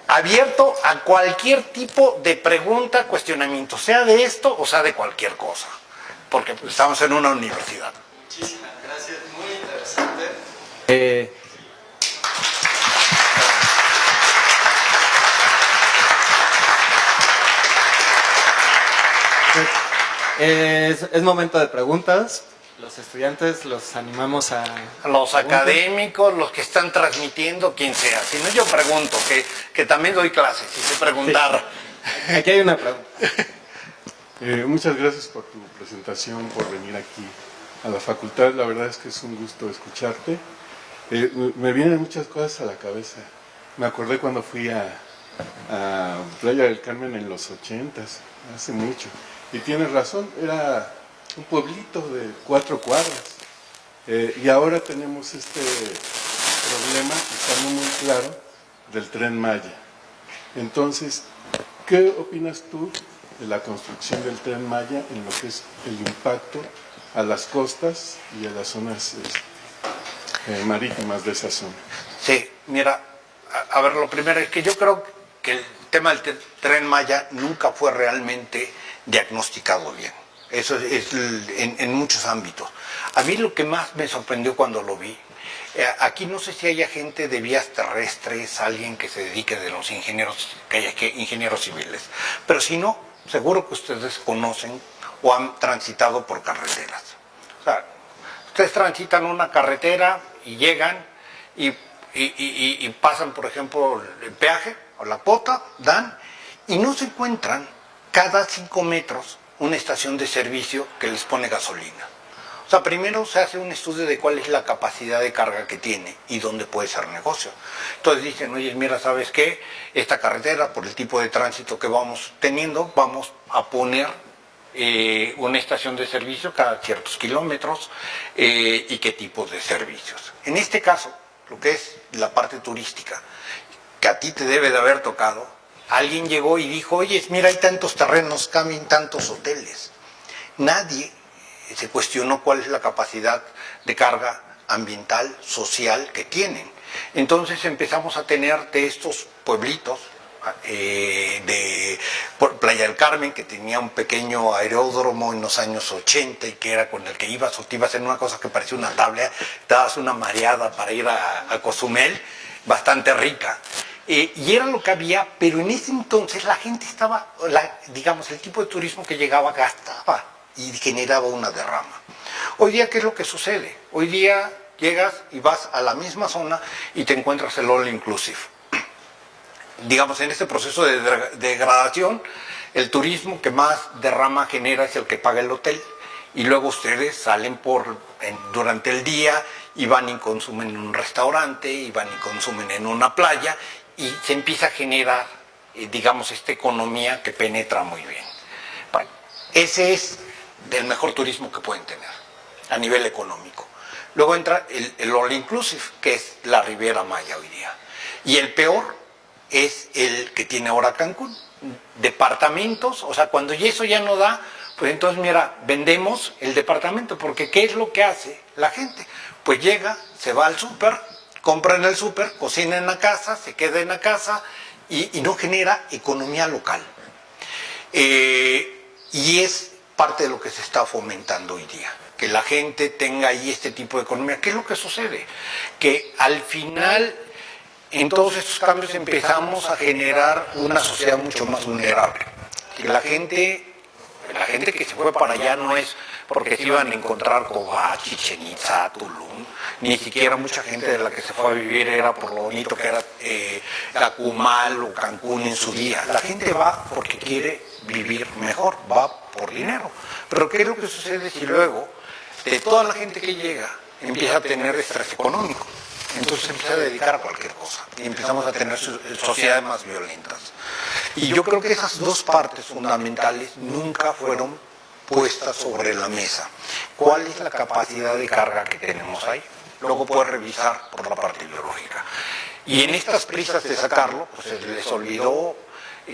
Speaker 1: abierto a cualquier tipo de pregunta, cuestionamiento, sea de esto o sea de cualquier cosa, porque estamos en una universidad.
Speaker 2: Muchísimas gracias, muy interesante. Es momento de preguntas. Los estudiantes los animamos a
Speaker 1: los
Speaker 2: preguntas.
Speaker 1: Académicos, los que están transmitiendo, quien sea. Si no, yo pregunto, que también doy clases y sé preguntar.
Speaker 2: Sí. Aquí hay una pregunta.
Speaker 3: Muchas gracias por tu presentación, por venir aquí a la facultad. La verdad es que es un gusto escucharte. Me vienen muchas cosas a la cabeza. Me acordé cuando fui a Playa del Carmen en los 80s, hace mucho. Y tienes razón, era un pueblito de 4 cuadras. Y ahora tenemos este problema, quizá no muy claro, del Tren Maya. Entonces, ¿qué opinas tú de la construcción del Tren Maya en lo que es el impacto a las costas y a las zonas marítimas de esa zona?
Speaker 1: Sí, mira, a ver, lo primero es que yo creo que el tema del Tren Maya nunca fue realmente diagnosticado bien. Eso es en muchos ámbitos. A mí lo que más me sorprendió cuando lo vi, aquí no sé si haya gente de vías terrestres, alguien que se dedique de los ingenieros, que haya ingenieros civiles, pero si no, seguro que ustedes conocen o han transitado por carreteras. O sea, ustedes transitan una carretera y llegan y pasan, por ejemplo, el peaje o la cuota, dan, y no se encuentran cada 5 metros una estación de servicio que les pone gasolina. O sea, primero se hace un estudio de cuál es la capacidad de carga que tiene y dónde puede ser negocio. Entonces dicen, oye, mira, ¿sabes qué? Esta carretera, por el tipo de tránsito que vamos teniendo, vamos a poner una estación de servicio cada ciertos kilómetros y qué tipos de servicios. En este caso, lo que es la parte turística, que a ti te debe de haber tocado, alguien llegó y dijo, oye, mira, hay tantos terrenos, cambian tantos hoteles. Nadie se cuestionó cuál es la capacidad de carga ambiental, social que tienen. Entonces empezamos a tener de estos pueblitos, por Playa del Carmen, que tenía un pequeño aeródromo en los años 80 y que era con el que ibas o te ibas en una cosa que parecía una tabla, te dabas una mareada para ir a Cozumel, bastante rica. Y era lo que había, pero en ese entonces la gente estaba, digamos, el tipo de turismo que llegaba gastaba y generaba una derrama. Hoy día, ¿qué es lo que sucede? Hoy día llegas y vas a la misma zona y te encuentras el all inclusive. Digamos, en este proceso de degradación, el turismo que más derrama genera es el que paga el hotel. Y luego ustedes salen durante el día y van y consumen en un restaurante, y van y consumen en una playa, y se empieza a generar, digamos, esta economía que penetra muy bien. Bueno, ese es del mejor turismo que pueden tener a nivel económico. Luego entra el all inclusive, que es la Riviera Maya hoy día. Y el peor es el que tiene ahora Cancún. Departamentos, o sea, cuando eso ya no da, pues entonces mira, vendemos el departamento, porque ¿qué es lo que hace la gente? Pues llega, se va al súper, compra en el súper, cocina en la casa, se queda en la casa y no genera economía local. Y es parte de lo que se está fomentando hoy día, que la gente tenga ahí este tipo de economía. ¿Qué es lo que sucede? Que al final, en todos estos cambios empezamos a generar una sociedad mucho más vulnerable. Que la gente que se fue para allá no es porque se iban a encontrar Cobá, Chichén Itzá, Tulum, ni siquiera mucha gente de la que se fue a vivir era por lo bonito que era Cacumal o Cancún en su día. La gente va porque quiere vivir mejor, va por dinero. Pero ¿qué es lo que sucede si luego de toda la gente que llega empieza a tener estrés económico? Entonces empieza a dedicar a cualquier cosa y empezamos a tener sociedades más violentas. Y yo creo que esas dos partes fundamentales nunca fueron puestas sobre la mesa. ¿Cuál es la capacidad de carga que tenemos ahí? Luego puedes revisar por la parte biológica. Y en estas prisas de sacarlo, pues se les olvidó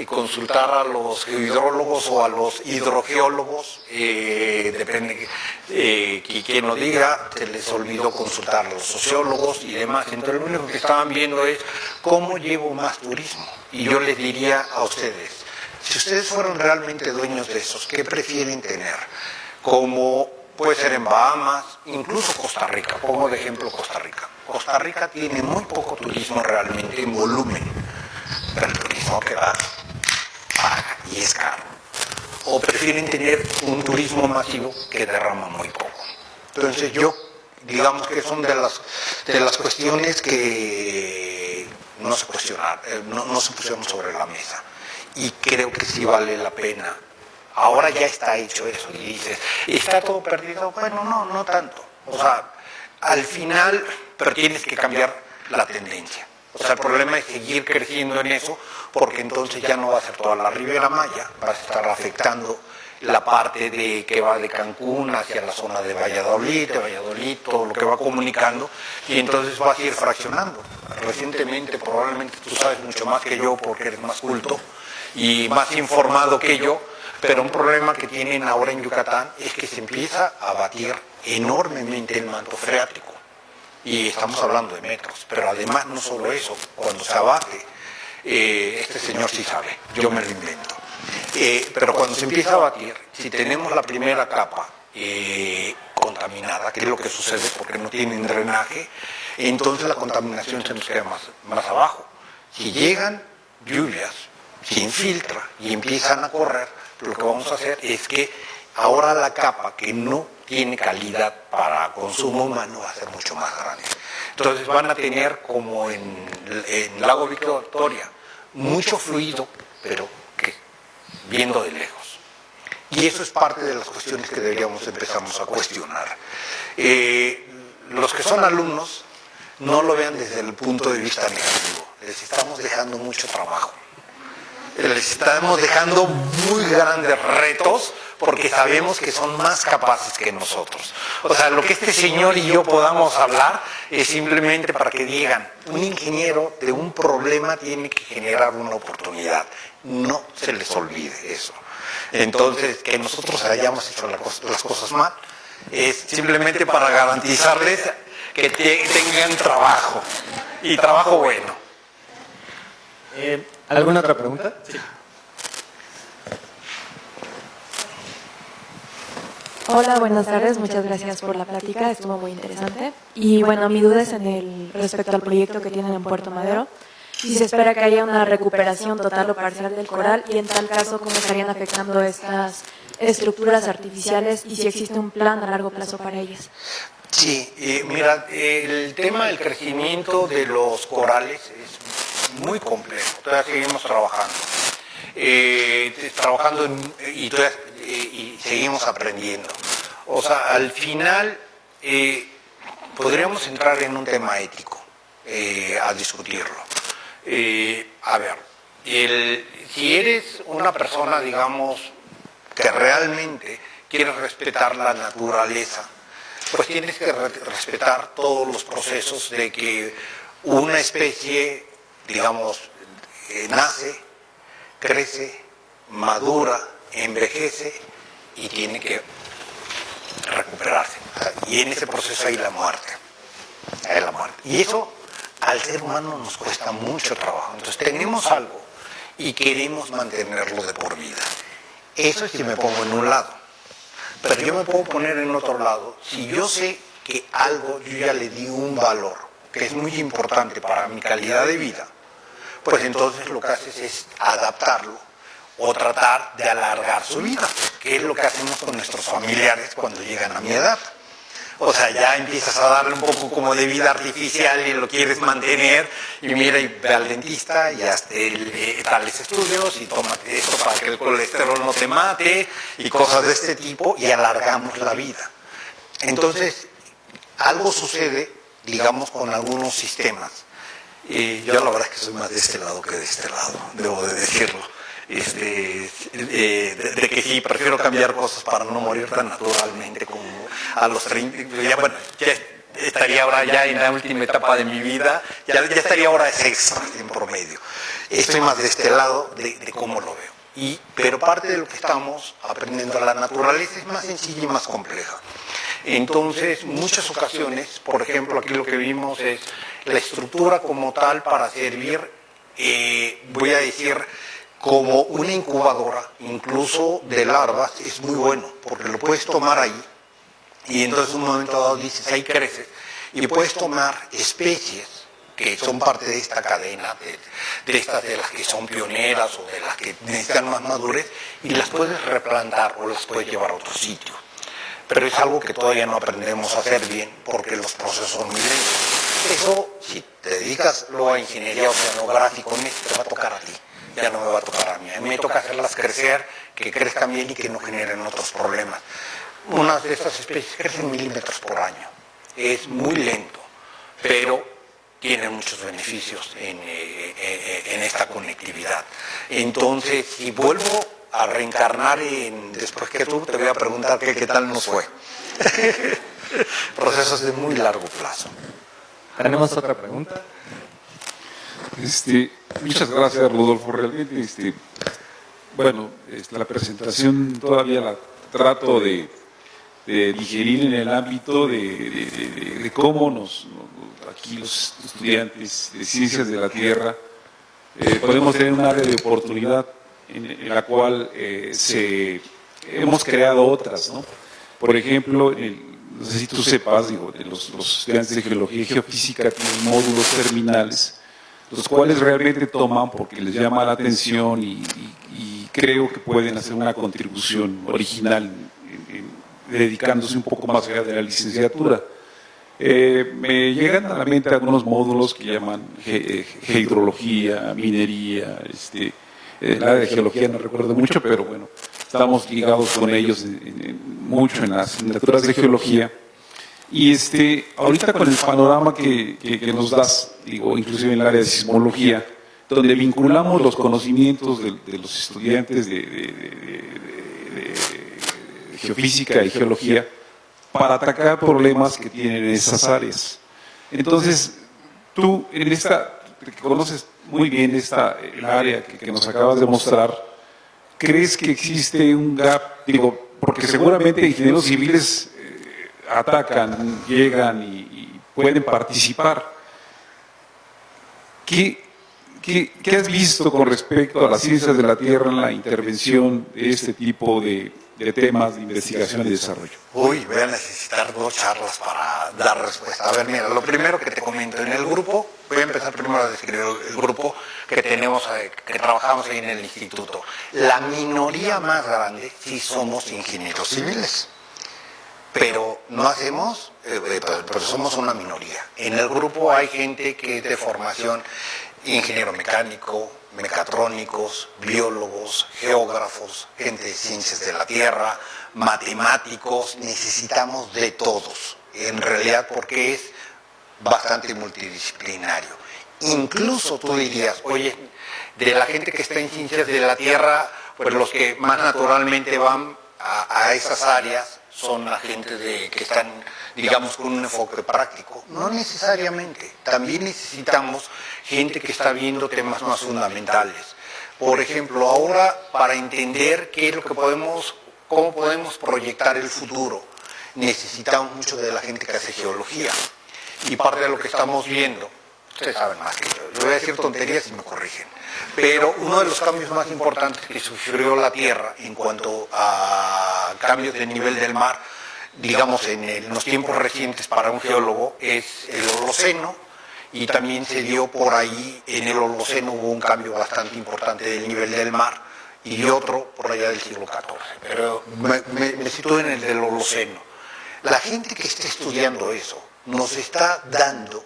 Speaker 1: consultar a los hidrólogos o a los hidrogeólogos, depende quién lo diga, se les olvidó consultar a los sociólogos y demás. Entonces lo único que estaban viendo es cómo llevo más turismo. Y yo les diría a ustedes, si ustedes fueron realmente dueños de esos, ¿qué prefieren tener? Como puede ser en Bahamas, incluso Costa Rica, pongo de ejemplo Costa Rica. Costa Rica tiene muy poco turismo realmente en volumen, pero el turismo que va paga y es caro. O prefieren tener un turismo masivo que derrama muy poco. Entonces yo, digamos que son de las cuestiones que no se pusieron sobre la mesa. Y creo que sí vale la pena. Ahora ya está hecho eso y dices, ¿está todo perdido? Bueno, no tanto. O sea, al final, pero tienes que cambiar la tendencia. O sea, el problema es seguir creciendo en eso, porque entonces ya no va a ser toda la Riviera Maya, vas a estar afectando la parte que va de Cancún hacia la zona de Valladolid, todo lo que va comunicando, y entonces vas a ir fraccionando. Recientemente, probablemente tú sabes mucho más que yo, porque eres más culto y más informado que yo, pero un problema que tienen ahora en Yucatán es que se empieza a batir enormemente el manto freático. Y estamos hablando de metros, pero además no solo eso, cuando se abate, este señor sí sabe, yo me lo invento. Pero cuando se empieza a batir, si tenemos la primera capa contaminada, que es lo que sucede porque no tienen drenaje, entonces la contaminación se nos queda más abajo. Si llegan lluvias, se infiltra y empiezan a correr, lo que vamos a hacer es que ahora la capa que no tiene calidad para consumo humano va a ser mucho más grande. Entonces van a tener, como en Lago Victoria, mucho fluido, pero que viendo de lejos. Y eso es parte de las cuestiones que deberíamos empezarnos a cuestionar. Los que son alumnos no lo vean desde el punto de vista negativo. Les estamos dejando mucho trabajo. Les estamos dejando muy grandes retos porque sabemos que son más capaces que nosotros. O sea, lo que este señor y yo podamos hablar es simplemente para que digan, un ingeniero de un problema tiene que generar una oportunidad. No se les olvide eso. Entonces, que nosotros hayamos hecho las cosas mal es simplemente para garantizarles que tengan trabajo, y trabajo bueno.
Speaker 2: ¿Alguna otra pregunta? Sí.
Speaker 4: Hola, buenas tardes. Muchas gracias por la plática. Estuvo muy interesante. Y bueno, mi duda es respecto al proyecto que tienen en Puerto Madero. Si se espera que haya una recuperación total o parcial del coral y en tal caso, ¿cómo estarían afectando estas estructuras artificiales y si existe un plan a largo plazo para ellas?
Speaker 1: Sí, mira, el tema del crecimiento de los corales es muy complejo. Todavía seguimos trabajando. Y seguimos aprendiendo. O sea, al final podríamos entrar en un tema ético a discutirlo. A ver, si eres una persona, digamos, que realmente quieres respetar la naturaleza, pues tienes que respetar todos los procesos de que una especie, digamos, nace, crece, madura, envejece y tiene que recuperarse. Y en ese proceso hay la muerte. Y eso al ser humano nos cuesta mucho trabajo. Entonces tenemos algo y queremos mantenerlo de por vida. Eso es si me pongo en un lado. Pero yo me puedo poner en otro lado. Si yo sé que algo yo ya le di un valor que es muy importante para mi calidad de vida, pues entonces lo que haces es adaptarlo o tratar de alargar su vida, que es lo que hacemos con nuestros familiares cuando llegan a mi edad. O sea, ya empiezas a darle un poco como de vida artificial y lo quieres mantener, y mira, y ve al dentista y hazte tales estudios y tómate esto para que el colesterol no te mate y cosas de este tipo, y alargamos la vida. Entonces, algo sucede, digamos, con algunos sistemas. Yo la verdad es que soy más de este lado que de este lado, debo de decirlo. De que sí, prefiero cambiar cosas para no morir tan naturalmente como a los 30. Ya, bueno, ya estaría ahora ya en la última etapa de mi vida, ya estaría ahora extra en promedio. Estoy más de este lado de cómo lo veo. Pero parte de lo que estamos aprendiendo a la naturaleza es más sencilla y más compleja. Entonces, muchas ocasiones, por ejemplo, aquí lo que vimos es la estructura como tal para servir, voy a decir, como una incubadora, incluso de larvas, es muy bueno, porque lo puedes tomar ahí, y entonces en un momento dado dices, ahí creces, y puedes tomar especies que son parte de esta cadena, de las que son pioneras o de las que necesitan más madurez, y las puedes replantar o las puedes llevar a otro sitio. Pero es algo que todavía no aprendemos a hacer bien, porque los procesos son muy lentos. Eso, si te dedicas luego a ingeniería oceanográfica, te va a tocar a ti. Ya no me va a tocar a mí. A mí me toca hacerlas crecer, que crezcan bien y que no generen otros problemas. Unas de estas especies crecen milímetros por año. Es muy lento, pero tiene muchos beneficios en esta conectividad. Entonces, si vuelvo a reencarnar después que tú, te voy a preguntar qué tal nos fue. Procesos de muy largo plazo.
Speaker 2: ¿Tenemos otra pregunta?
Speaker 5: Muchas gracias, Rodolfo. Realmente, la presentación todavía la trato de digerir en el ámbito de cómo aquí los estudiantes de Ciencias de la Tierra podemos tener un área de oportunidad en la cual hemos creado otras, ¿no? Por ejemplo, no sé si tú sepas, los estudiantes de Geología y Geofísica tienen módulos terminales, los cuales realmente toman porque les llama la atención y creo que pueden hacer una contribución original dedicándose un poco más allá de la licenciatura. Me llegan a la mente algunos módulos que llaman hidrología, minería, el área de geología no recuerdo mucho, pero bueno, estamos ligados con ellos mucho en las asignaturas de geología. Y ahorita con el panorama que nos das, digo, inclusive en el área de sismología, donde vinculamos los conocimientos de los estudiantes de geofísica y geología para atacar problemas que tienen en esas áreas. Entonces, tú que conoces muy bien el área que nos acabas de mostrar, ¿crees que existe un gap? Digo, porque seguramente ingenieros civiles atacan, llegan y pueden participar. ¿Qué has visto con respecto a las ciencias de la Tierra en la intervención de este tipo de temas de investigación y desarrollo?
Speaker 1: Uy, voy a necesitar 2 charlas para dar respuesta. A ver, mira, lo primero que te comento, en el grupo, voy a empezar primero a describir el grupo que tenemos, que trabajamos ahí en el instituto. La minoría más grande sí somos ingenieros civiles, pero no hacemos, pero somos una minoría. En el grupo hay gente que es de formación ingeniero mecánico, mecatrónicos, biólogos, geógrafos, gente de ciencias de la tierra, matemáticos, necesitamos de todos, en realidad porque es bastante multidisciplinario. Incluso tú dirías, oye, de la gente que está en ciencias de la tierra, pues los que más naturalmente van a esas áreas son la gente que están, digamos, con un enfoque práctico. No necesariamente, también necesitamos gente que está viendo temas más fundamentales. Por ejemplo, ahora para entender qué es lo que cómo podemos proyectar el futuro, necesitamos mucho de la gente que hace geología. Y parte de lo que estamos viendo, ustedes saben más que yo voy a decir tonterías y me corrigen, pero uno de los cambios más importantes que sufrió la Tierra en cuanto a cambios de nivel del mar, digamos en los tiempos recientes para un geólogo, es el Holoceno, y también se dio por ahí, en el Holoceno hubo un cambio bastante importante del nivel del mar, y otro por allá del siglo XIV, pero me sitúo en el del Holoceno. La gente que está estudiando eso nos está dando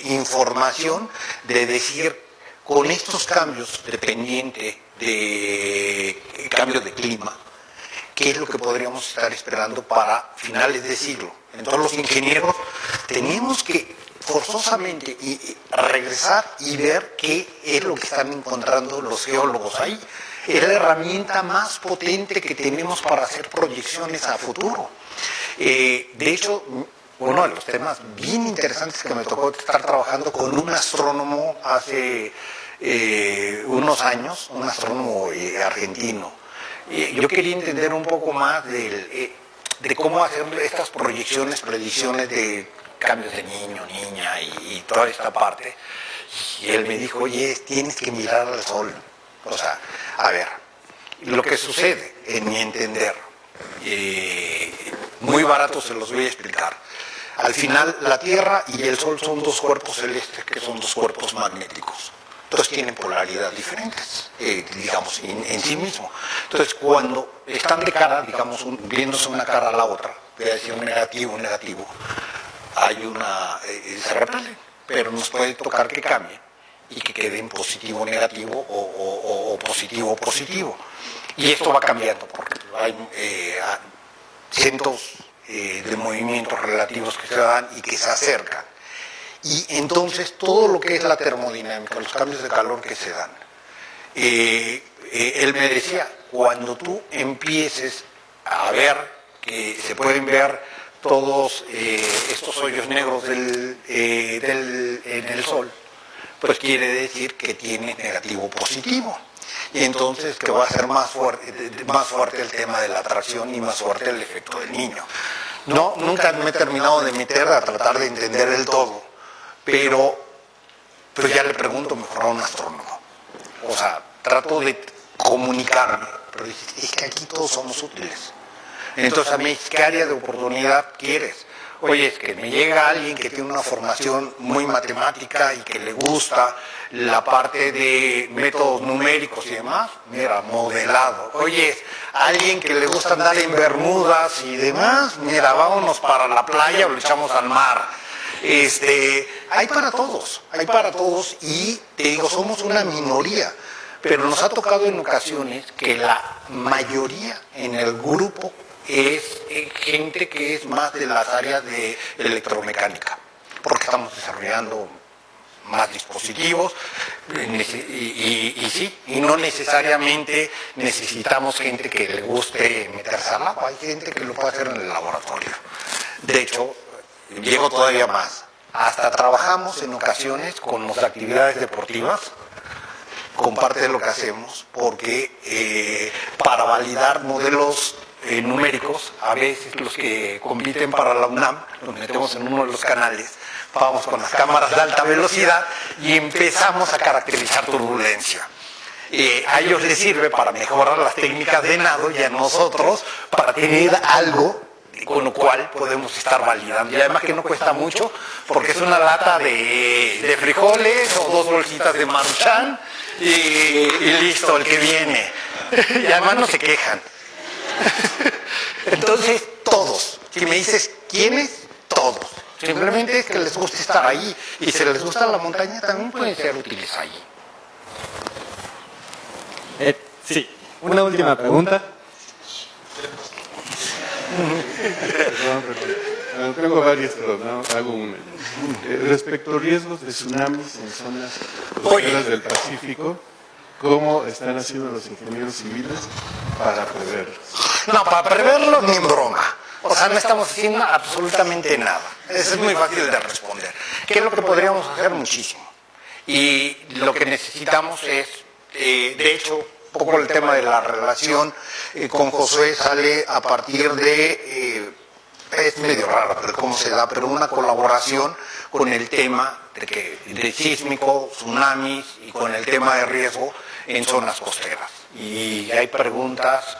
Speaker 1: información de decir, con estos cambios dependientes de cambios de clima, qué es lo que podríamos estar esperando para finales de siglo. Entonces los ingenieros tenemos que forzosamente regresar y ver qué es lo que están encontrando los geólogos ahí. Es la herramienta más potente que tenemos para hacer proyecciones a futuro. De hecho, uno de los temas bien interesantes que me tocó estar trabajando con un astrónomo hace unos años, un astrónomo argentino. Yo quería entender un poco más de cómo hacer estas predicciones de cambios de niño, niña y toda esta parte. Y él me dijo, oye, tienes que mirar al sol. O sea, a ver, lo que sucede, en mi entender, muy barato se los voy a explicar. Al final, la Tierra y el Sol son 2 cuerpos celestes, que son 2 cuerpos magnéticos. Entonces tienen polaridades diferentes, digamos, en sí mismo. Entonces, cuando están de cara, digamos, viéndose una cara a la otra, voy a decir un negativo, hay se repelen, pero nos puede tocar que cambie y que quede en positivo, negativo o positivo, positivo. Y esto va cambiando, porque hay cientos de movimientos relativos que se dan y que se acercan. Y entonces todo lo que es la termodinámica, los cambios de calor que se dan, él me decía, cuando tú empieces a ver que se pueden ver todos estos hoyos negros en el Sol, pues quiere decir que tiene negativo positivo. Y entonces que va a ser más fuerte el tema de la atracción y más fuerte el efecto del niño. No, nunca me he terminado de meter a tratar de entender el todo, pero ya le pregunto mejor a un astrónomo. O sea, trato de comunicarme, pero es que aquí todos somos útiles. Entonces a mí, ¿qué área de oportunidad quieres? Oye, es que me llega alguien que tiene una formación muy matemática y que le gusta la parte de métodos numéricos y demás, mira, modelado. Oye, alguien que le gusta andar en bermudas y demás, mira, vámonos para la playa o lo echamos al mar. Hay para todos y te digo, somos una minoría. pero nos ha tocado en ocasiones que la mayoría en el grupo es gente que es más de las áreas de electromecánica, porque estamos desarrollando más dispositivos y no necesariamente necesitamos gente que le guste meterse al agua, hay gente que lo puede hacer en el laboratorio. De hecho, llego todavía más, hasta trabajamos en ocasiones con las actividades deportivas, con parte de lo que hacemos, porque para validar modelos numéricos, a veces los que compiten para la UNAM, nos metemos en uno de los canales, vamos con las cámaras de alta velocidad y empezamos a caracterizar turbulencia. A ellos les sirve para mejorar las técnicas de nado y a nosotros para tener algo con lo cual podemos estar validando. Y además que no cuesta mucho, porque es una lata de frijoles o 2 bolsitas de Maruchan y listo, el que viene. Y además no se quejan. Entonces, todos. Si me dices, ¿quiénes? Todos. Simplemente es que les gusta estar ahí. Y si les gusta la montaña, también pueden ser útiles ahí.
Speaker 2: Sí, una última pregunta.
Speaker 3: Perdón. Tengo varias, pero no, hago una. Respecto a riesgos de tsunamis en zonas costeras del Pacífico, ¿cómo están haciendo los ingenieros civiles para preverlos?
Speaker 1: No, para preverlos ni en broma. O sea, no estamos haciendo absolutamente nada. Eso es muy fácil de responder. ¿Qué es lo que podríamos hacer? Muchísimo. Y lo que necesitamos es, de hecho, un poco el tema de la relación con Josué sale a partir de, es medio raro, pero cómo se da, pero una colaboración con el tema de sísmico, tsunamis y con el tema de riesgo en zonas costeras. Y hay preguntas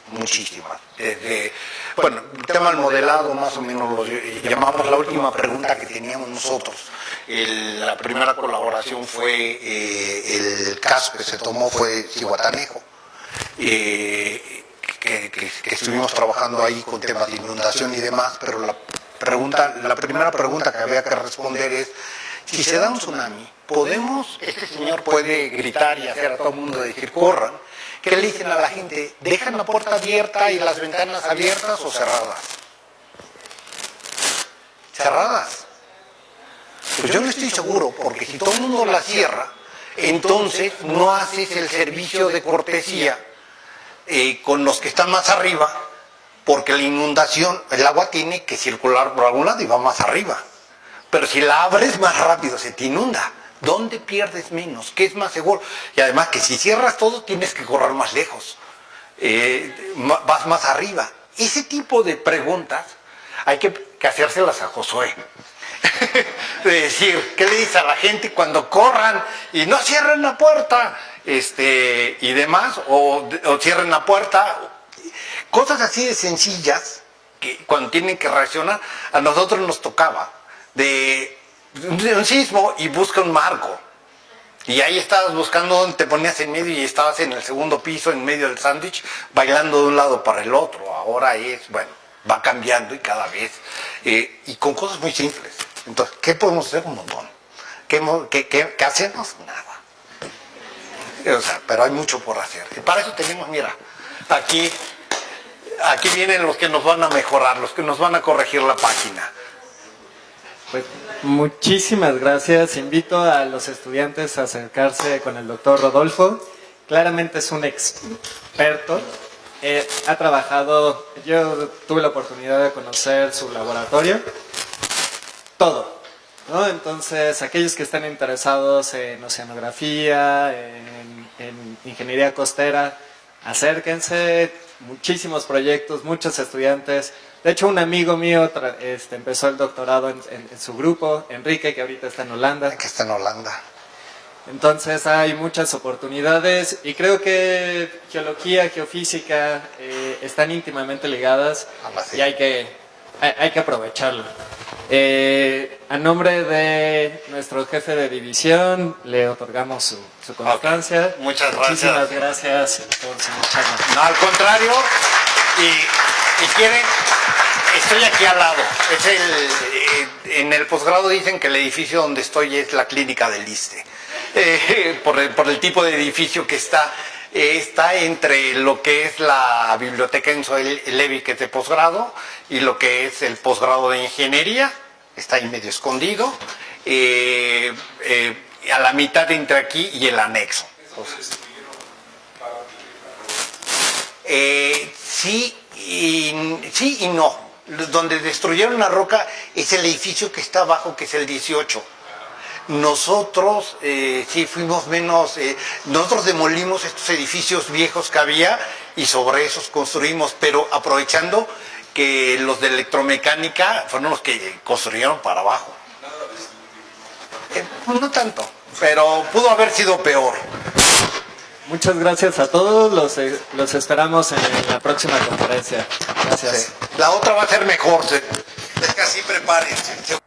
Speaker 1: muchísimas. Desde, bueno, el tema del modelado más o menos lo llamamos la última pregunta que teníamos nosotros. La primera colaboración fue, el caso que se tomó fue Zihuatanejo, que estuvimos trabajando ahí con temas de inundación y demás, pero la primera pregunta que había que responder es, si se da un tsunami, este señor puede gritar y hacer a todo el mundo decir, corran. ¿Qué le dicen a la gente? ¿Dejan la puerta abierta y las ventanas abiertas o cerradas? Cerradas. Pues yo no estoy seguro, porque si todo el mundo la cierra, entonces no haces el servicio de cortesía con los que están más arriba, porque la inundación, el agua tiene que circular por algún lado y va más arriba. Pero si la abres más rápido, se te inunda. ¿Dónde pierdes menos? ¿Qué es más seguro? Y además que si cierras todo, tienes que correr más lejos. Vas más arriba. Ese tipo de preguntas hay que hacérselas a Josué. De decir, ¿qué le dice a la gente cuando corran y no cierren la puerta? Y demás, o cierren la puerta. Cosas así de sencillas, que cuando tienen que reaccionar, a nosotros nos tocaba de un sismo y busca un marco. Y ahí estabas buscando donde te ponías en medio y estabas en el segundo piso, en medio del sándwich, bailando de un lado para el otro. Ahora va cambiando y cada vez, y con cosas muy simples. Entonces, ¿qué podemos hacer? Un montón. ¿Qué hacemos? Nada. O sea, pero hay mucho por hacer. Y para eso tenemos, mira, aquí vienen los que nos van a mejorar, los que nos van a corregir la página.
Speaker 2: Pues muchísimas gracias. Invito a los estudiantes a acercarse con el doctor Rodolfo. Claramente es un experto. Ha trabajado, yo tuve la oportunidad de conocer su laboratorio. Todo, ¿no? Entonces, aquellos que están interesados en oceanografía, en ingeniería costera, acérquense. Muchísimos proyectos, muchos estudiantes. De hecho, un amigo mío empezó el doctorado en su grupo, Enrique, que ahorita está en Holanda.
Speaker 1: Que está en Holanda.
Speaker 2: Entonces hay muchas oportunidades y creo que geología, geofísica están íntimamente ligadas y hay que aprovecharlo. A nombre de nuestro jefe de división, le otorgamos su constancia.
Speaker 1: Okay. Muchas gracias.
Speaker 2: Muchísimas gracias por su charla.
Speaker 1: No, al contrario, y quieren, estoy aquí al lado. En el posgrado dicen que el edificio donde estoy es la clínica del ISSSTE. por el tipo de edificio que está. Está entre lo que es la biblioteca Enzo Levi, que es de posgrado, y lo que es el posgrado de ingeniería. Está ahí medio escondido. A la mitad entre aquí y el anexo. Sí y no. Donde destruyeron la roca es el edificio que está abajo, que es el 18. Nosotros sí fuimos menos, nosotros demolimos estos edificios viejos que había y sobre esos construimos, pero aprovechando que los de electromecánica fueron los que construyeron para abajo. Pues no tanto, pero pudo haber sido peor.
Speaker 2: Muchas gracias a todos, los esperamos en la próxima conferencia. Gracias.
Speaker 1: Sí. La otra va a ser mejor, es que así prepárense.